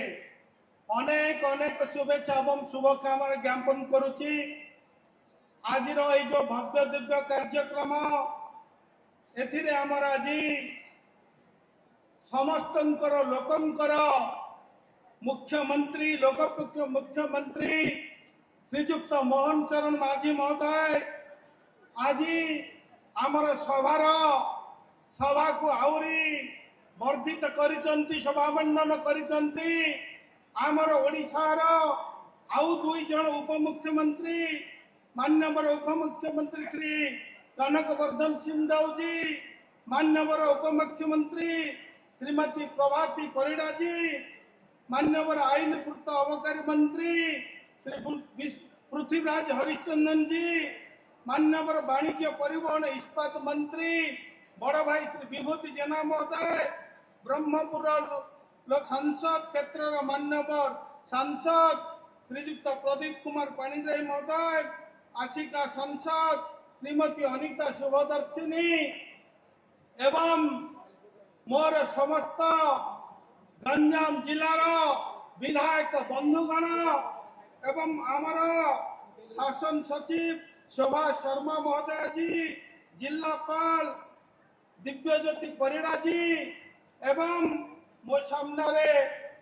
अनेक अनेक शुभेच्छा एवं शुभकामना ज्ञापन करुची। आज जो भव्य दिव्य कार्यक्रम एथिरे आमर आज समस्तंकर लोकंकर मुख्यमंत्री लोकप्रिय मुख्यमंत्री श्रीजुक्त मोहन चरण माझी महोदय आज आमर सभा को आउरी वर्धित करिसंती सभा मंडन करिसंती। आमर ओडिशार आउ 2 जन उपमुख्यमंत्री माननीय उपमुख्यमंत्री श्री कनकवर्धन सिंह जी, माननीय उपमुख्यमंत्री श्रीमती प्रभाती परिड़ा जी, माननीय आईन पूर्त अबकारी मंत्री श्री पृथ्वीराज हरिचंदन जी, माननीय वाणिज्य परिवहन इस्पात मंत्री बड़ भाई श्री विभूति जेना महोदय, ब्रह्मपुर लोक सांसद क्षेत्र मान्यवर सांसद श्रीयुक्त प्रदीप कुमार पाणिग्राही महोदय, आशिका सांसद श्रीमती अनिता शुभदर्शिनी एवं मोर समस्त गंजाम जिलार विधायक बंधुगण एवं आमर शासन सचिव शोभा शर्मा महोदय जी, जिलापाल दिव्यज्योति परिड़ा जी एवं मो सामने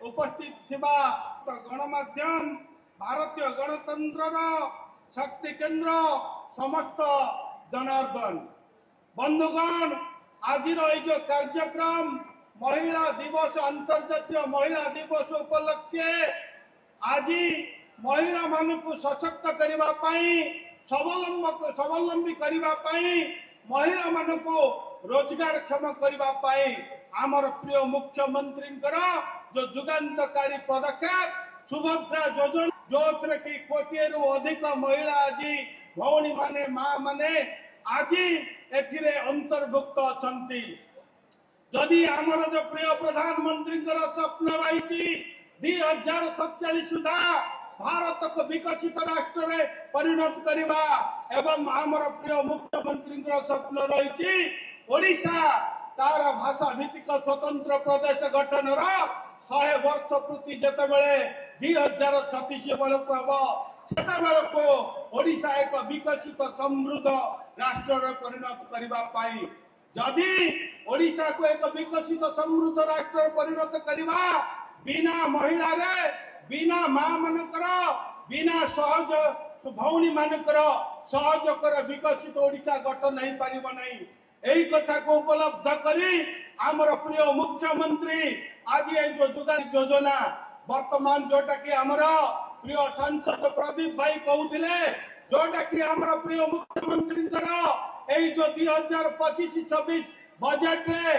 उपस्थित थिबा गणमाध्यम भारतीय गणतंत्र शक्ति केंद्र समस्त जनार्दन बंधुगण, आज जो कार्यक्रम महिला दिवस अंतर्जातीय महिला दिवस उपलक्षे आज महिला मान को सशक्त करने स्वावलंबी करने महिला मान को रोजगार क्षम करने आमर प्रिय मुख्यमंत्री जो जुगान्तकारी पदक्षेप सुभद्रा योजना जो कि कोटी अधिक महिला आज भौणी माने माँ माने आज एथिरे अंतर्भुक्त अछंती। जदि आमर जो प्रिय प्रधानमंत्री स्वप्न रही 2047 सुधा भारत को विकसित राष्ट्र रे परिणत करवा एवं आमर प्रिय मुख्यमंत्री स्वप्न रही ओडिशा तार भाषा भित्तिक स्वतंत्र प्रदेश गठन 100 वर्ष पूर्ति जितेबले 2036 बेलू हम से ओडिशा एक विकसित समृद्ध राष्ट्र रे परिणत करने जदि ओडिशा को एक विकसित समृद्ध राष्ट्र परिणत करवा बिना महिला रे बिना माँ मानकर बिना सहज भौणी मानकर सहजकर विकसित ओडिशा गठन नहीं पारिबो नहीं। एही कथा को उपलब्ध करी आमर प्रिय मुख्यमंत्री आज ये जो जुगाली योजना वर्तमान जोटा कि आमर प्रिय सांसद प्रदीप भाई कहूतिले जोटा कि आमर प्रिय मुख्यमंत्री एही जो 2025-26 बजेट रे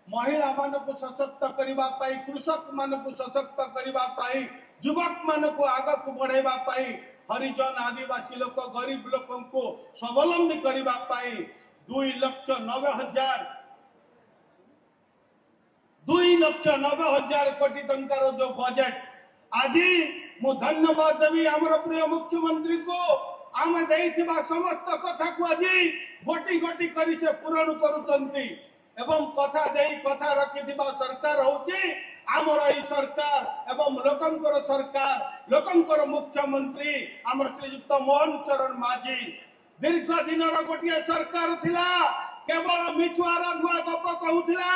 महिला मान को सशक्त करबा पाई कृषक मान को सशक्त करबा पाई युवक मान को आगे को बढ़ाइबा पाई हरिजन आदिवासी लोक गरीब लोक को स्वावलंबी करबा पाई 2,90,000 कोटी टंकार जो बजेट आज मु धन्यवाद देवी आमर प्रिय मुख्यमंत्री को आम देइथिबा समस्त कथा को आज गोटी गोटी करी से पूरण करूचंती एवं कथा देई कथा रखिथिबा सरकार होची आमर ई सरकार एवं लोकंकर सरकार लोकंकर मुख्यमंत्री आमर श्रीयुक्त मोहन चरण माझी दीर्घ दिन गोटे सरकार थिला केवल मिछुआर गुआ गप कहूथिला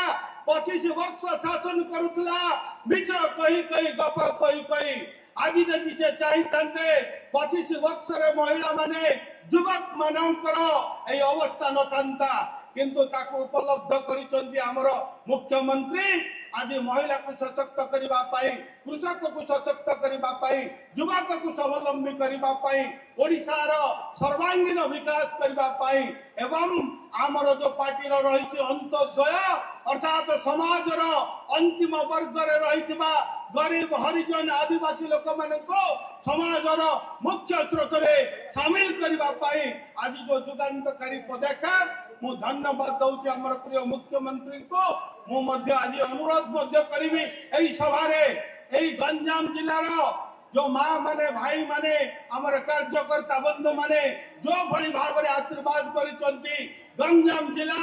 25 वर्ष शासन करुथिला मिछ कही कही गप कही कही आज यदि से चाहिए 25 वर्ष रे महिला माने युवक मानकर ए अवस्था नथांता किंतु ताको उपलब्ध करिसंती हमर मुख्यमंत्री आज महिला को सशक्त करबा पाई कृषक को सशक्त करबा पाई युवक को स्वावलंबी करबा पाई ओडिसा रो सर्वांगीन विकास करबा पाई एवं आमर जो पार्टी रो रही अंतोदय अर्थात समाज रो अंतिम वर्ग रे रहितबा गरीब हरिजन आदिवासी लोक मान को समाज रो मुख्य स्रोत रे शामिल करबा पाई आज जो जुगान्तकारी पदक्षेप मु धन्यवाद दउची हमर प्रिय मुख्यमंत्री को मु मध्य आज अनुरोध मध्य करिवि एई सभा रे एई गंजाम जिल्ला रो जो माँ माने भाई माने हमर कार्यकर्ता बंधु माने जो भली भाव रे आशीर्वाद करिसंती गंजाम जिला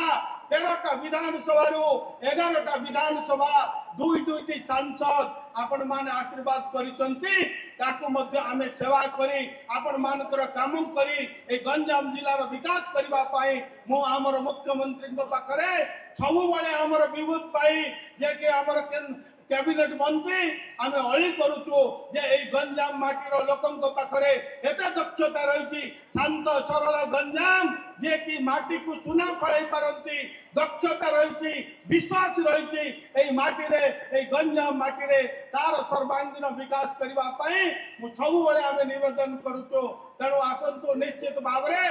13टा विधानसभा रो 11टा विधानसभा 2-2टी सांसद आपण माने आशीर्वाद करिसंती ताको मध्य आमे सेवा करी आपण मानकर काम करी ए गंजाम जिला रो विकास करबा पाई मु हमर मुख्यमंत्री को पाखरे सबु बळे हमर विभूत पाई जे के हमर कैबिनेट मंत्री आमे अळी करूछु जे एई गंजाम माटीर लोकंक पाखरे एते दक्षता रहिछि शांत सरल गंजाम जे कि माटी को सुना फळाई पारंती दक्षता रहिछि विश्वास रहिछि एई माटी रे एई गंजाम माटी रे तार सर्वांगीन विकास करबा पई मु सबु बेले आमे निवेदन करूछु तेणु आसंतु निश्चित भाव रे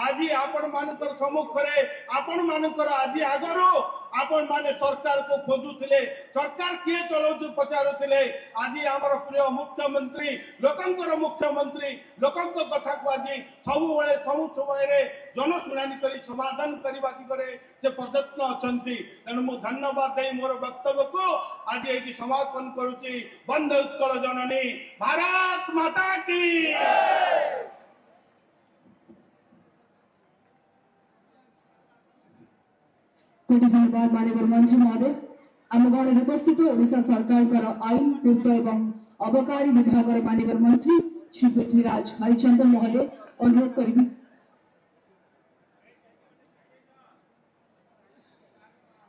आज आपण मानकर सम्मुख रे आपण मानकर आज आगरो आपण माने सरकार को खोजुथिले सरकार किए चलाउछु पचारुथिले आज हमर प्रिय मुख्यमंत्री लोकंकर मुख्यमंत्री लोकंक कथा को आज सब बेले सब समय रे जनशुणानी करी समाधान करबा दिगरे जे प्रयत्न अछंती तेणु मु धन्यवाद दे मोर वक्तव्य को आज एटी समापन करूची। वंदे उत्कल जननी भारत माता की। कोटि धन्यवाद माननीय मंत्री महोदय। आम गण उपस्थित ओडिशा सरकार आईन पूर्त एवं अबकारी विभाग माननीय मंत्री श्री पृथ्वीराज हरिचंदन महोदय अनुरोध करी।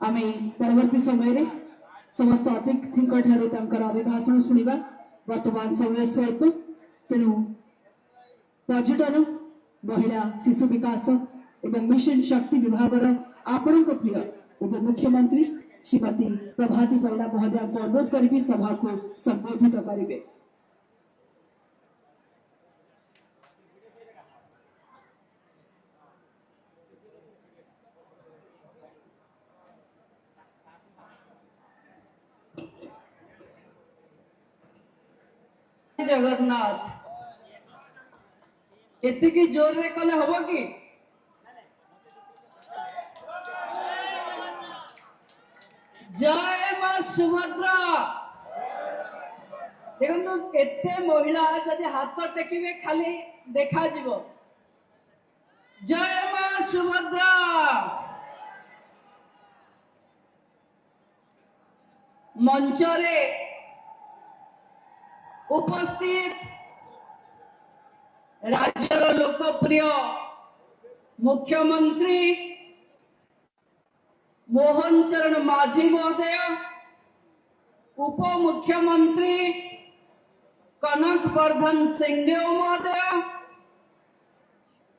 आम परवर्ती समय समस्त अतिथि अभिभाषण शुणा। वर्तमान समय स्वल्प तेणु पर्यटन महिला शिशु विकास एवं मिशन शक्ति विभाग आपण प्रिय उपमुख्यमंत्री श्रीमती प्रभाती परिड़ा महोदय को अनुरोध करी सभा को संबोधित करेंगे। जगन्नाथ एति जोर रे कले हबो कि जय मां सुभद्रा। देखो एते महिला जदि हाथ टेकिबे खाली देखा जीवो जय मां सुभद्रा। मंच रे उपस्थित राज्यर लोकप्रिय मुख्यमंत्री मोहन चरण माझी महोदय, उप मुख्यमंत्री कनक वर्धन सिंहदेव महोदय,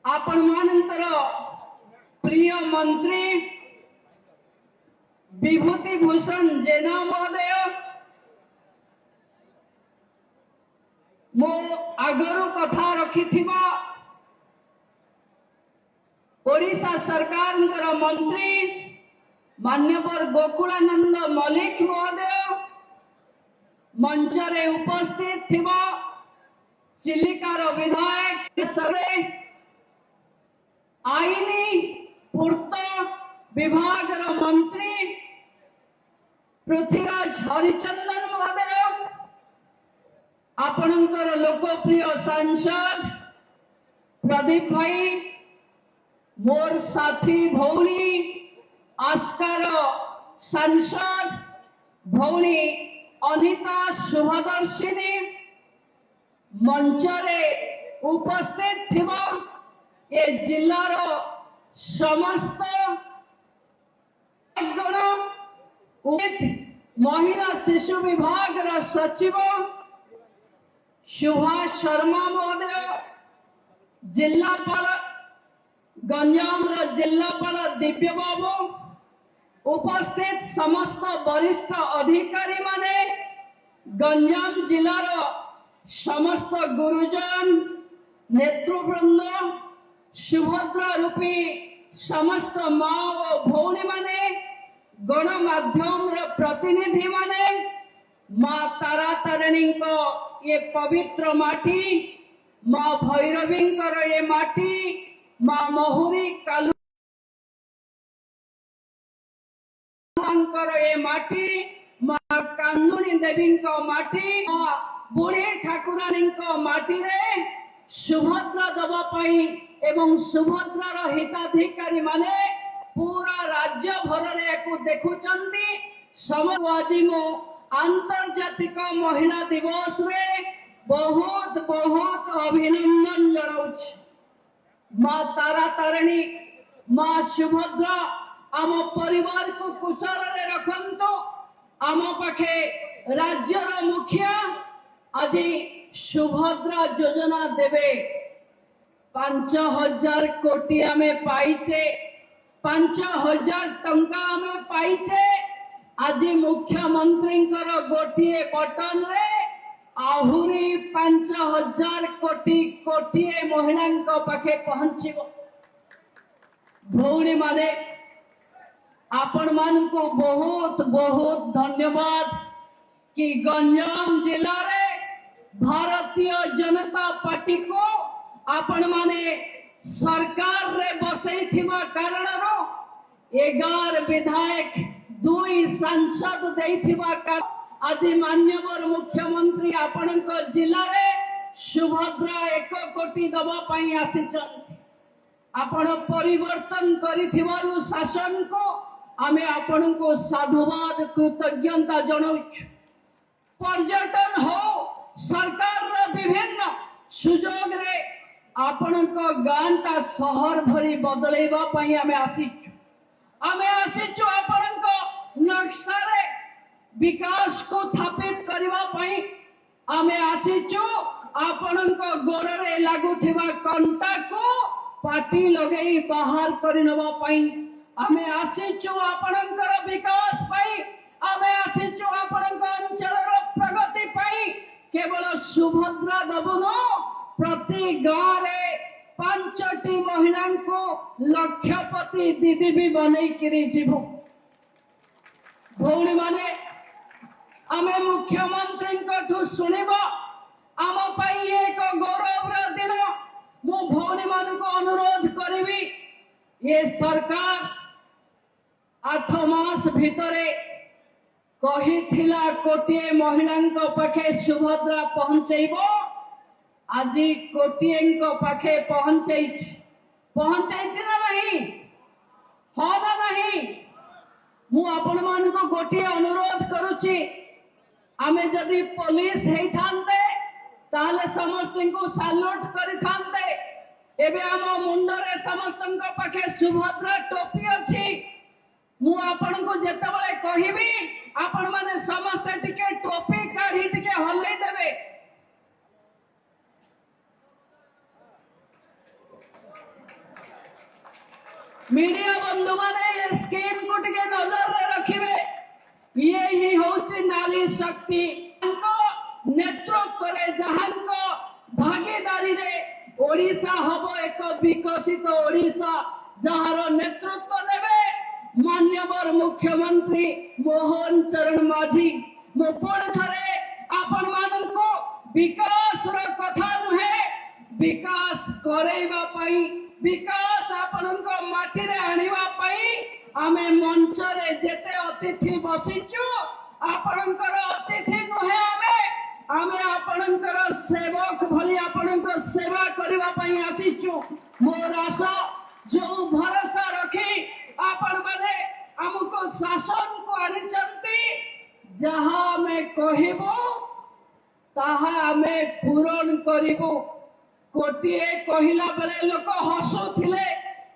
आपण मानकर प्रिय मंत्री विभूति भूषण जेना महोदय, मो आगरू कथा रखिथिबा ओडिशा सरकार मंत्री मान्यवर गोकुलानंद मलिक महोदय, मंचरे उपस्थित थिबा चिलिकार विधायक सरे आईनी पूर्त विभाग मंत्री पृथ्वीराज हरिचंदन महोदय, आपणकर लोकप्रिय सांसद प्रदीप भाई, मोर साथी भौणी आस्कार सांसद भौणी अनिता शुभदर्शिनी, मंचरे उपस्थित थिबा ये जिल्लार समस्त गण महिला शिशु विभाग सचिव सुभाष शर्मा महोदय, जिलापाल गंजाम जिलापाल दिव्य बाबू, उपस्थित समस्त वरिष्ठ अधिकारी माने, गंजाम जिलार समस्त गुरुजन नेतृवृंद, सुभद्रा रूपी समस्त माँ और भौणी माने, गणमाध्यम प्रतिनिधि माने, माँ तारा तारिणी को ये पवित्र माटी, माँ भैरवी ये माटी, माँ महुरी कालू ये माटी, माँ कांदुणी देवी माटी, माँ बुढ़ी ठाकुराणी माटी रे सुभद्रा दबा पाई एवं सुभद्रार हिताधिकारी माने पूरा राज्य भर को देखुचंती। सब आज मो आंतर्जातिक महिला दिवस रे बहुत बहुत अभिनंदन जनाउछि। माँ तारा तारिणी, माँ सुभद्रा आम परिवार को कुशल रे रखंतु। आम पाखे राज्यर मुखिया आज सुभद्रा योजना देवे 5000 कोटी आमे पाइचे, 5000 टंका आमे पाइचे। आज मुख्यमंत्री गोटे बटन रे आहुरी 5000 कोटी कोटी महिला पाखे पहुंचब। भौणी माने आपण मान को बहुत बहुत धन्यवाद कि गंजाम जिला रे भारतीय जनता पार्टी को आपण माने सरकार रे बसई थिबा कारण रो 11 विधायक 2 सांसद देथिबा कारण आज माननीय मुख्यमंत्री आपणक जिला रे सुभद्रा 1 कोटी दबा पई आसिछन आपण परिवर्तन करिथिबारु शासन को आमे आपण को साधुवाद कृतज्ञता जणाउछु पर्यटन हो सरकार रा विभिन्न सुजोग रे आपण को गांटा शहर भरी बदलेबा पई आमे आसिछु आपण को नक्शा रे विकास को स्थापित करबा पई आमे आसिछु आपण को गोड़ रे लागुथिबा कंटा को पार्टी लगेई बाहर करनबा पई आमे आसिछु आपणकर विकास पई आमे आसिछु आपणक अंचलर प्रगति पई केवल सुभद्रा दबुनो प्रति गाँव रे 5टी महिला को लक्षपति दीदी भी बनै किरी जीवो भौणी माने आमे मुख्यमंत्री कठू सुनिबो आम पई एक गौरव दिन मु भौणी मान को अनुरोध करिवि ये सरकार 8 मास भितरे कहिथिला कोटिए महिला पाखे सुभद्रा पहुंचेबो आज कोटिए पाखे पहुंचैछि ना नहीं हाँ ना नहीं मु आपण मान को गोटे अनुरोध करुछि आमे जदि पुलिस हेइथांते ताले समस्त को साल्यूट करिथांते एबे आम मुंडरे समस्त पाखे सुभद्रा टोपी अछि मु आपण को जेतेबेले कहिबी आपण माने समस्त टिके टोपी काढी टिके हल्लै देबे मीडिया बंधु माने स्क्रीन को टिके नजर रे रखिबे ये ही होछि नारी शक्ति नेतृत्व रे जहान को भागीदारी रे ओडिशा हबो एक विकसित ओडिशा जहार नेतृत्व नेबे माननीय मुख्यमंत्री मोहन चरण माझी मो पुणी थरे आपण मान को विकास रो कथा नुहे विकास करेबा पई विकास आपण को माटी रे आनिबा पई आमे मंच रे जेते अतिथि बसिचु आपणकर अतिथि नुहे आमे आपणकर सेवक भली आपणकर सेवा करबा पई आसिचु मोर आशा जो भरोसा रखी आपण माने हमको शासन को आनिचंती जहां में कहबो ताहा में पूरण करिबो कोटिए कहिला बेले लोक हसुथिले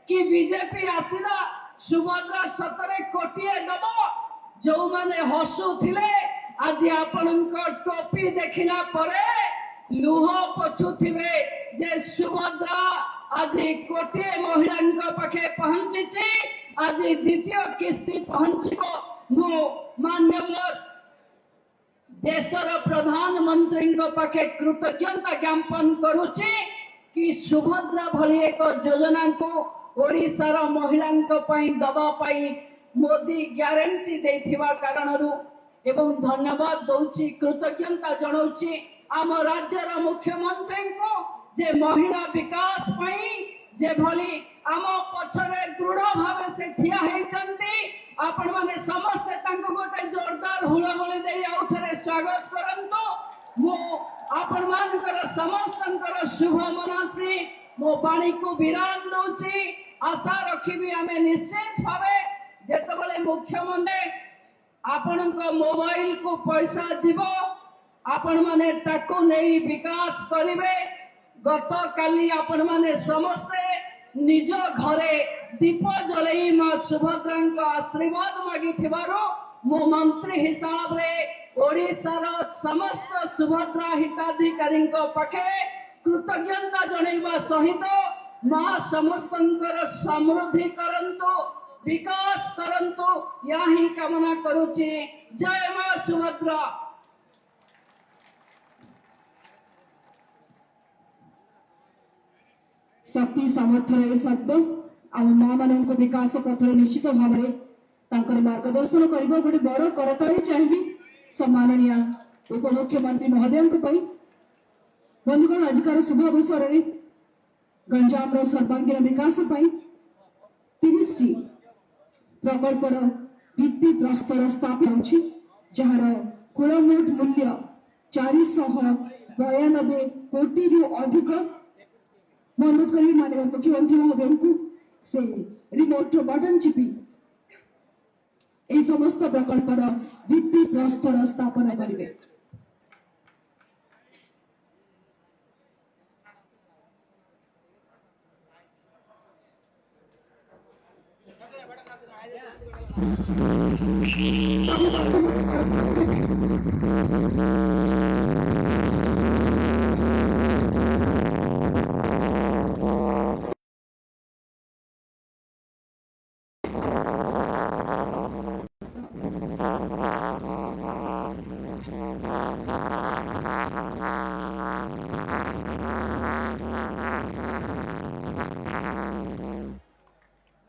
कि बीजेपी आसिला सुभद्रा सतरे कोटिए दबो जो माने हसुथिले आज आपणको टोपी देखिला परे लुह पछुथिबे जे सुभद्रा आज कोटिए महिला पाखे पहुंची आज द्वितीय किस्ती पहुंचो मो माननीय देशर प्रधानमंत्री पाखे कृतज्ञता ज्ञापन करुछि कि सुभद्रा भली एक योजना को ओडिशार महिला दबा पाई मोदी ग्यारंटी देथिबा कारणरू एवं धन्यवाद दउछि कृतज्ञता जणाउछि आम राज्यर मुख्यमंत्री को जे महिला विकास पाई जे भली आम पछरे दृढ़ भाव से ठिया हेचंती आपण माने समस्त तांको गोटे जोरदार हुलहुली देई आउथरे स्वागत करंतो मो आपण मानकर समस्तंकर शुभ मनासी मो बाणी को विराम दउछि आशा रखिबी आमे निश्चित भावे जेतबेले मुख्यमंत्री आपणको मोबाइल को पैसा दिबो आपण माने ताको नेई विकास करिवे गत काली आपण माने समस्त निज घरे दीप जलई मां सुभद्रा आशीर्वाद मागी थिबारो मो मंत्री हिसाब रे ओडिशार समस्त सुभद्रा हिताधिकारी पाखे कृतज्ञता जनैबा सहित मां समस्तंकर समृद्धि करंतो विकास करंतो या ही कामना करुछि जय मां सुभद्रा। शक्ति सामर्थ्य शब्द आम मां मान विकास पथर निश्चित भाव तांकर मार्गदर्शन करिबो गोटे बड़ करताली चाहिए सम्माननीय उपमुख्यमंत्री महोदय बंधुगण आजिकार शुभ अवसर में गंजाम सर्वांगीन विकास 30 टी प्रकल्पर भित्ति प्रस्तर स्थापन होछि जार कुलमोट मूल्य 492 कोटी रु अधिक। मैं अनुरोध करी माननीय मुख्यमंत्री महोदय को से रिमोट बटन चिपी ए समस्त प्रकल्पर भित्ति प्रस्तर स्थापन करेंगे।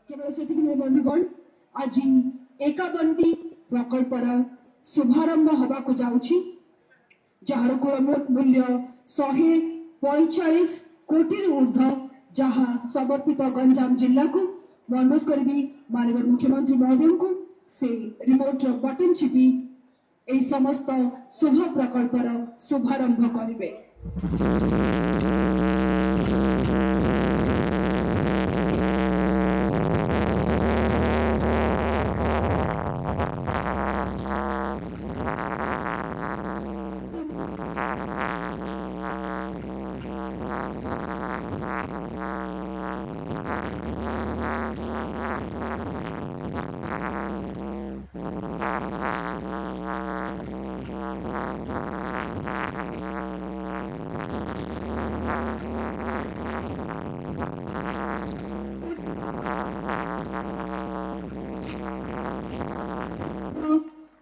केवल से बंधुगण आज 51 प्रकल्पर शुभारंभ हवा को जाउछि जार कुलमोट मूल्य 145 कोटी ऊर्ध जहाँ समर्पित गंजाम जिला को मैं अनुरोध करी माननीय मुख्यमंत्री महोदय को से रिमोट बटन चिपी ए समस्त शुभ प्रकल्पर शुभारंभ करेंगे।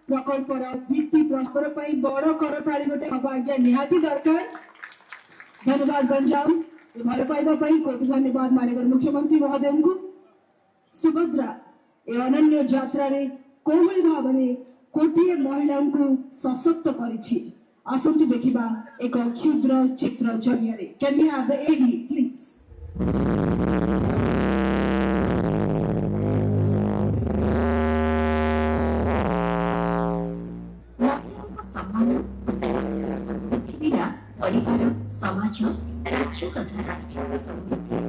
प्रकल्पर भित्ति प्रस्तर बड़ करताली गोटे हम आज्ञा निहाती दरकार। धन्यवाद गंजाम भल पाइबा कोटि धन्यवाद माननीय मुख्यमंत्री महोदय को। सुभद्रा ए अनन्य यात्रा रे कोभली भाव में कोटिए महिला को सशक्त करिछि। आसंतु देखिबा एक क्षुद्र चित्र जरिया रे। Can we have the ad please. परिवार समाज राज्य तथा राष्ट्र समृद्धि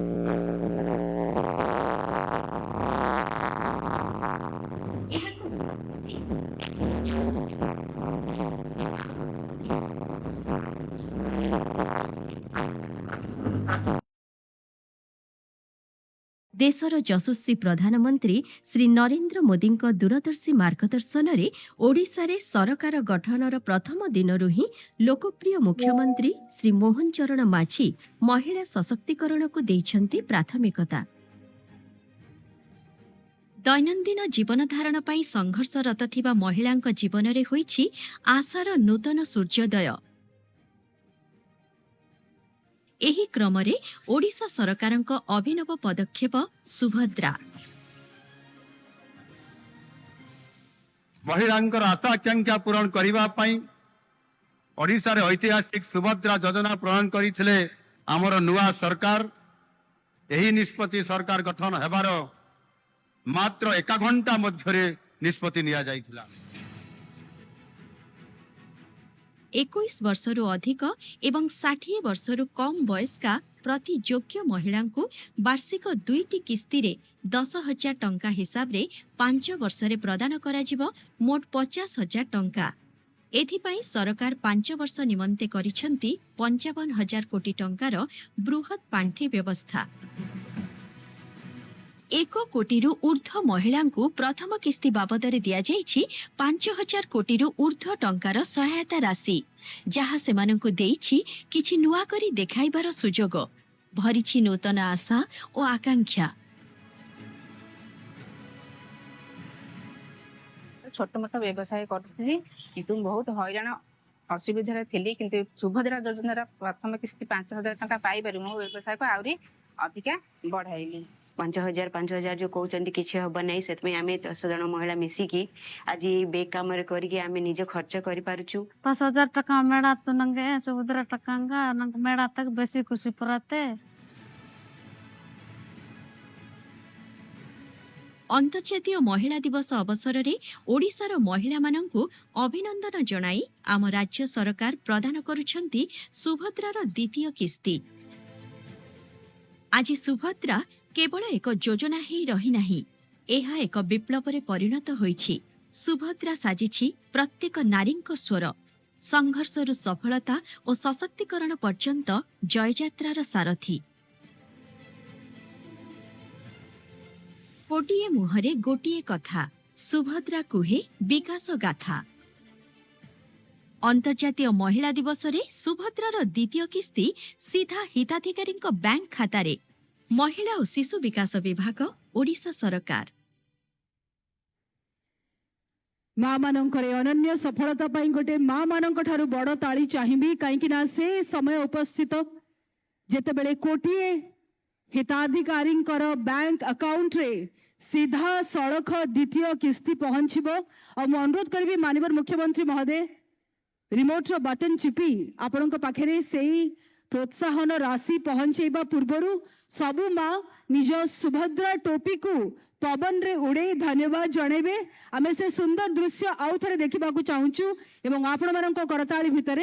देशर यशस्वी प्रधानमंत्री श्री नरेंद्र मोदी दूरदर्शी मार्गदर्शन में ओडिशा रे सरकार गठनर प्रथम दिनरू ही लोकप्रिय मुख्यमंत्री श्री मोहन चरण माझी महिला सशक्तिकरण को देइछंती प्राथमिकता। दैनन्दिन जीवन धारण पई संघर्षरत थिबा महिलांक जीवन रे होईछि आशार नूतन सूर्योदय। एही क्रम रे ओडिशा सरकारक अभिनव पदक्षेप सुभद्रा। महिलांकर आशा आकांक्षा पूरण करबा पई ओडिशा रे ऐतिहासिक सुभद्रा योजना प्रणयन करिथिले हमर नुआ सरकार। एही निष्पत्ति सरकार गठन हेबार मात्र 1 घंटा मध्यरे निष्पत्ति निया जाइथिला। 21 वर्षरू अधिक एवं 60 वर्षरू कम वयस्का प्रति योग्य महिला को वार्षिक 2टी किस्ती रे 10,000 टंका हिसाब रे 5 वर्ष रे प्रदान कराजिबो मोट 50,000 टंका। एथिपाई सरकार 5 वर्ष निमंते करिसेंती 55,000 कोटी टंकार बृहत पांठी व्यवस्था। 1 कोटी ऊर्ध्व महिला को प्रथम किस्ती बाबद दिया 5,000 कोटी ऊर्ध्व टंकार सहायता राशि जहाँ सेमानंकु देइछि किछि नुआ करी देखाइबार सुजोग भरिछि नूतन आशा और आकांक्षा। छोट मोट व्यवसाय करथि किंतु बहुत हैरान असुविधा थिली किंतु सुभद्रा योजनार प्रथम किस्ती 5,000 टंका पाई पारि मो व्यवसाय को आउरी अधिका बढ़ाइली। 5,000 जो कहते किसी हम ना से आम 10 जन महिला मिसिकी आज बेग कम करके आम निज खर्च कर 5,000 টাকা মেড়া তো নঙ্গে সুভদ্রা টাকাঙ্গা নঙ্গ মেড়া তক বেশি খুশি পড়াতে ଅନ୍ତର୍ଜାତୀୟ ମହିଳା ଦିବସ ଅବସରରେ ଓଡ଼ିଶାର ମହିଳାମାନଙ୍କୁ ଅଭିନନ୍ଦନ ଜଣାଇ ଆମ ରାଜ୍ୟ ସରକାର ପ୍ରଦାନ କରୁଛନ୍ତି ସୁଭଦ୍ରାର ଦ୍ୱିତୀୟ କିସ୍ତି। ଆଜି ସୁଭଦ୍ରା କେବଳ ଏକ ଯୋଜନା ହେଇ ରହିନାହିଁ, ଏହା ଏକ ବିପ୍ଳବରେ ପରିଣତ ହୋଇଛି। ସୁଭଦ୍ରା ସାଜିଛି ପ୍ରତ୍ୟେକ ନାରୀଙ୍କ ସ୍ୱର, ସଂଘର୍ଷରୁ ସଫଳତା ଓ ସଶକ୍ତିକରଣ ପର୍ଯ୍ୟନ୍ତ ଜୟଯାତ୍ରାର ସାରଥୀ। ଗୋଟିଏ ମୁହଁରେ ଗୋଟିଏ କଥା, ସୁଭଦ୍ରା କୁହେ ବିକାଶ ଗାଥା। ଅନ୍ତର୍ଜାତୀୟ ମହିଳା ଦିବସରେ ସୁଭଦ୍ରାର ଦ୍ୱିତୀୟ କିସ୍ତି ସିଧା ହିତାଧିକାରୀଙ୍କ ବ୍ୟାଙ୍କ ଖାତାରେ। ମହିଳା ଓ ଶିଶୁ ବିକାଶ ବିଭାଗ, ଓଡ଼ିଶା ସରକାର। ମା ମାନଙ୍କର ଅନନ୍ୟ ସଫଳତା ପାଇଁ ଗୋଟେ ମା ମାନଙ୍କ ଠାରୁ ବଡ଼ ତାଳି ଚାହିଁବି, କାହିଁକି ନା ସେ ସମୟ ଉପସ୍ଥିତ ଯେତେବେଳେ କୋଟିଏ ହିତାଧିକାରୀଙ୍କର ବ୍ୟାଙ୍କ ଆକାଉଣ୍ଟରେ सीधा सड़क द्वितीय किस्ती पहुंचब। और मैं अनुरोध करी माननीय मुख्यमंत्री महोदय रिमोट रो बटन चिपी आपण पाखे से प्रोत्साहन राशि पहुंचेबा पूर्वर सबु माँ निज सुभद्रा टोपी को पवन रे उड़े धन्यवाद जनइबे। आमे से सुंदर दृश्य आउ थे देखा चाहूँ एवं आपण मानक करताली भितर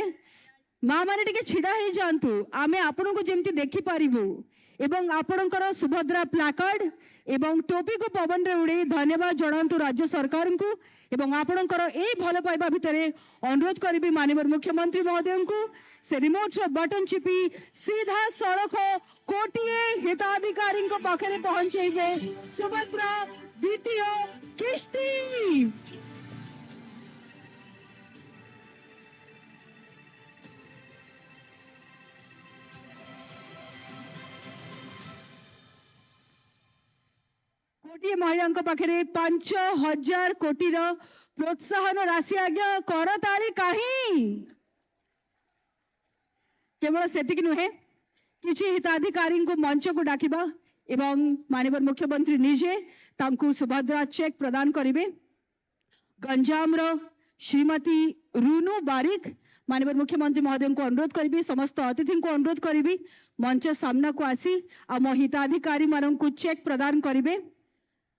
माँ माने टिके छिड़ा ही जातु, आमे आपण को जमती देखि पारिबु एवं आपणकर सुभद्रा प्लाकार्ड एवं टोपी को पवन रे उड़े धन्यवाद जनातु राज्य सरकार को। एवं आपणकर ए भल पाइबा भितर अनुरोध करी माननीय मुख्यमंत्री महोदय को से रिमोट रो बटन चिपी सीधा सड़क कोटिए हिताधिकारी पाखे पहुंचेबे सुभद्रा द्वितीय किस्ती। कोटिए महिला पाखे 5,000 कोटीर प्रोत्साहन राशि आज्ञा करताली कहीं केवल सेतिक नुहे किछि हिताधिकारी को मंच को डाकिबा एवं माननीय मुख्यमंत्री निजे तांकु सुभद्रा चेक प्रदान करिवे। गंजाम रो श्रीमती रुनु बारिक माननीय मुख्यमंत्री महोदय को अनुरोध करी समस्त अतिथि को अनुरोध करी मंच सामना को आसी आम हिताधिकारी मान को चेक प्रदान करिवे।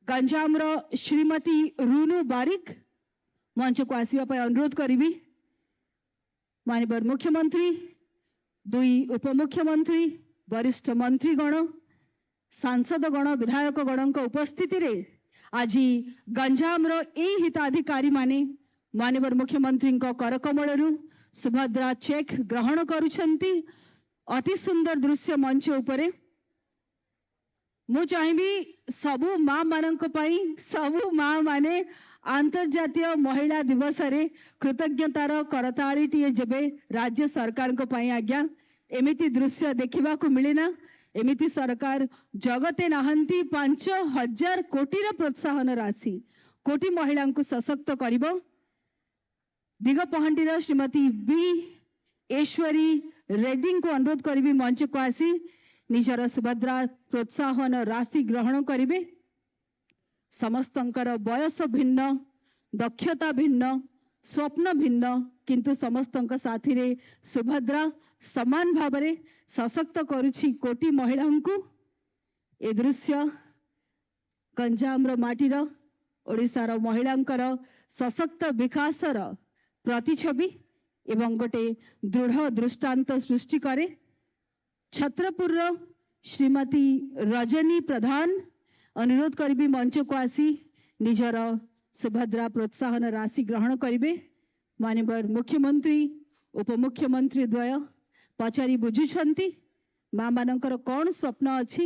गंजाम रो श्रीमती रुनु बारिक मंच को आसवा अनुरोध करी। माननीय मुख्यमंत्री, दुई उपमुख्यमंत्री, वरिष्ठ मंत्रीगण, सांसदगण, विधायकगण उपस्थिति रे आज गंजाम रो ए हिताधिकारी माने माननीय मुख्यमंत्री करकमलरू सुभद्रा चेक ग्रहण करुछंती। अति सुंदर दृश्य मंच उपरे मु चाहिए सबु माँ मानक पई सबु माँ माने अंतर्जातीय महिला दिवस रे कृतज्ञतार करताळीटीए जेबे राज्य सरकार को पई आज्ञा एमिति दृश्य देखिबा को मिलेना। एमिति सरकार जगते नाहंती 5,000 कोटीर प्रोत्साहन राशि कोटी महिला को सशक्त करिबो। दिगपहंडीर श्रीमती बी ऐश्वरी रेड्डी को अनुरोध करी मंच को आसी निजर सुभद्रा प्रोत्साहन राशि ग्रहण करिवे। समस्तंकर बयस भिन्न, दक्षता भिन्न, स्वप्न भिन्न, किंतु समस्तंक साथी रे सुभद्रा समान भावरे सशक्त करुछि कोटी महिला को। ए दृश्य गंजाम रो माटीर ओडिशार महिलांकर सशक्त विकासर प्रतिछवि एवं गोटे दृढ़ दृष्टांत सृष्टि करे। छत्रपुर श्रीमती रजनी प्रधान अनुरोध करी मंच को आसी निजर सुभद्रा प्रोत्साहन राशि ग्रहण करिवे। माननीय मुख्यमंत्री उपमुख्यमंत्री द्वय पचारि बुझुछंती माँ मानकर कौन स्वप्न अछि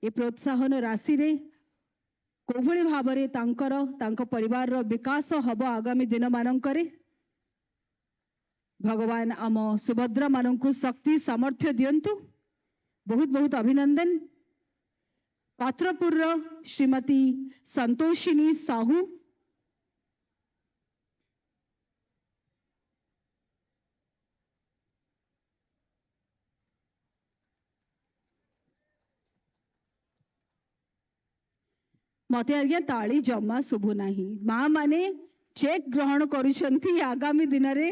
ए प्रोत्साहन राशि रे कोभଳି भाबरे तांकर परिवार रो विकास हब आगामी दिन मानकरे। भगवान आम सुभद्रा मानकु शक्ति सामर्थ्य दियंतु। बहुत बहुत अभिनंदन। पात्रपुर श्रीमती संतोषिनी साहू मते आज्ञा ताली जमा शुभु नाही माँ माने चेक ग्रहण करुछंती आगामी दिन रे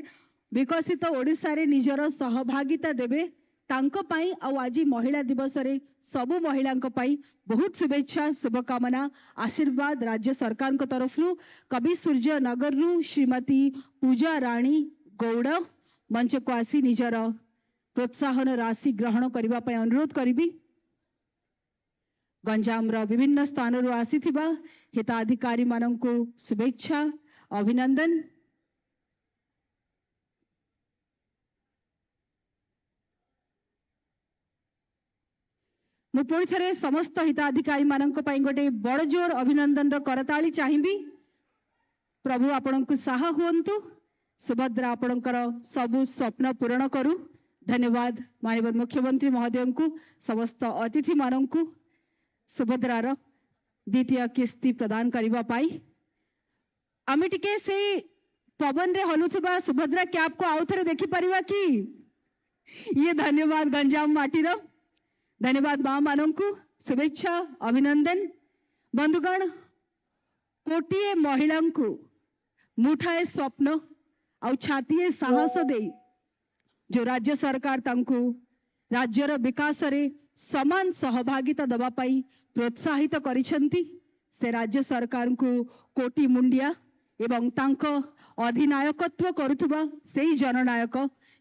विकसित ओडिसा रे निजर सहभागिता देबे तांको पाई आ आज महिला दिवस रे सबु महिलांको पाई बहुत शुभेच्छा शुभकामना आशीर्वाद राज्य सरकार को तरफ रु कवि सूर्य नगर रु श्रीमती पूजा राणी गौड़ मंच को आसी निजर प्रोत्साहन राशि ग्रहण करबा पाई अनुरोध करिबी। गंजाम रा विभिन्न स्थान रु आसीथिबा हिताधिकारी मानंको शुभेच्छा अभिनंदन। मु पुणी थे समस्त हिताधिकारी मानंको पाई गोटे बड़ जोर अभिनंदन रो करताली चाहिबी। प्रभु आपण को साहा हुअन्तु सुभद्रा आपणकर सबु स्वप्न पूरण करू। धन्यवाद माननीय मुख्यमंत्री महोदय को समस्त अतिथि मानंको सुभद्रार द्वितीय किस्ती प्रदान करबा पाई आमे टिके से पवन रे हलुथबा सुभद्रा कैप को आउ थरे देखि परिबा कि ये धन्यवाद गंजाम माटीर धन्यवाद माँ मानंको शुभेच्छा अभिनंदन। बंधुगण कोटिए महिला को मुठाए स्वप्न आउ छातीए साहस दे जो राज्य सरकार तांको राज्यर विकास रे समान सहभागिता दबा पाई प्रोत्साहित करिसेंती से राज्य सरकार को कोटि मुंडिया एवं तांको अधिनायकत्व करुथबा सेही जननायक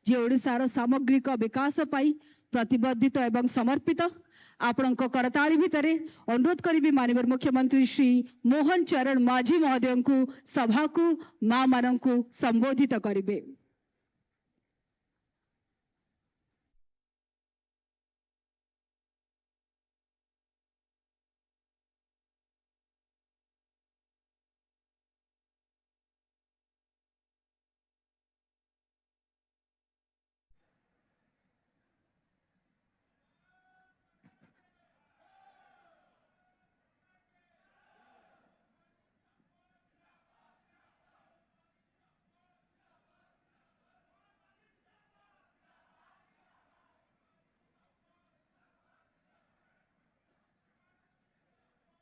जे ओडिसार सामग्रिक विकास पाई प्रतिबद्धित एवं समर्पित आपणको करताली भितरे अनुरोध करी माननीय मुख्यमंत्री श्री मोहन चरण माझी महोदय को सभा को माँ मानंको संबोधित करिबे।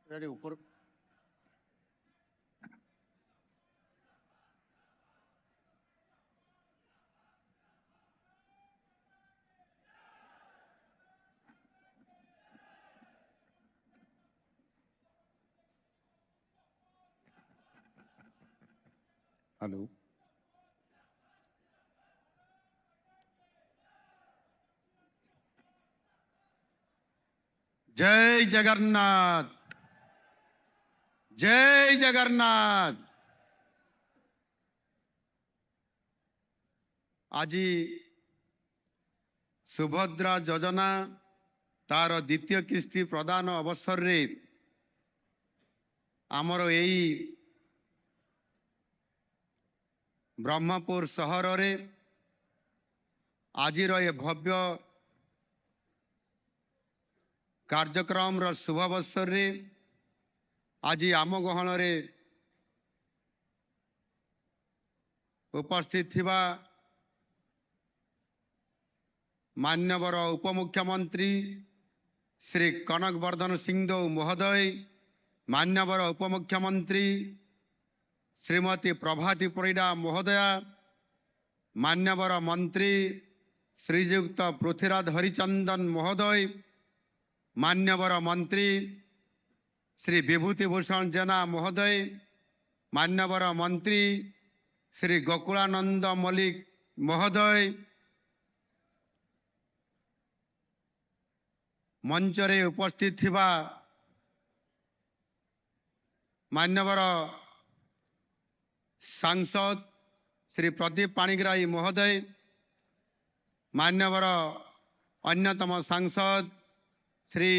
रेडी ऊपर हेलो जय जगन्नाथ जय जगन्नाथ। आज सुभद्रा योजना तार द्वितीय किस्ती प्रदान अवसर रे आमर यही ब्रह्मपुर सहर रे आज ये भव्य कार्यक्रम रो शुभ अवसर रे आज आम गहन रे उपस्थित थिबा मान्यवर उपमुख्यमंत्री श्री कनक वर्धन सिंहदेव महोदय, मान्यवर उपमुख्यमंत्री श्रीमती प्रभाती परिडा महोदया, मान्यवर मंत्री श्रीयुक्त पृथ्वीराज हरिचंदन महोदय, मान्यवर मंत्री श्री विभूति भूषण जेना महोदय, मान्यवर मंत्री श्री गोकुलानंद मल्लिक महोदय, मंच रे उपस्थित थिबा मान्यवर सांसद श्री प्रदीप पाणिग्राही महोदय, मान्यवर अन्यतम सांसद श्री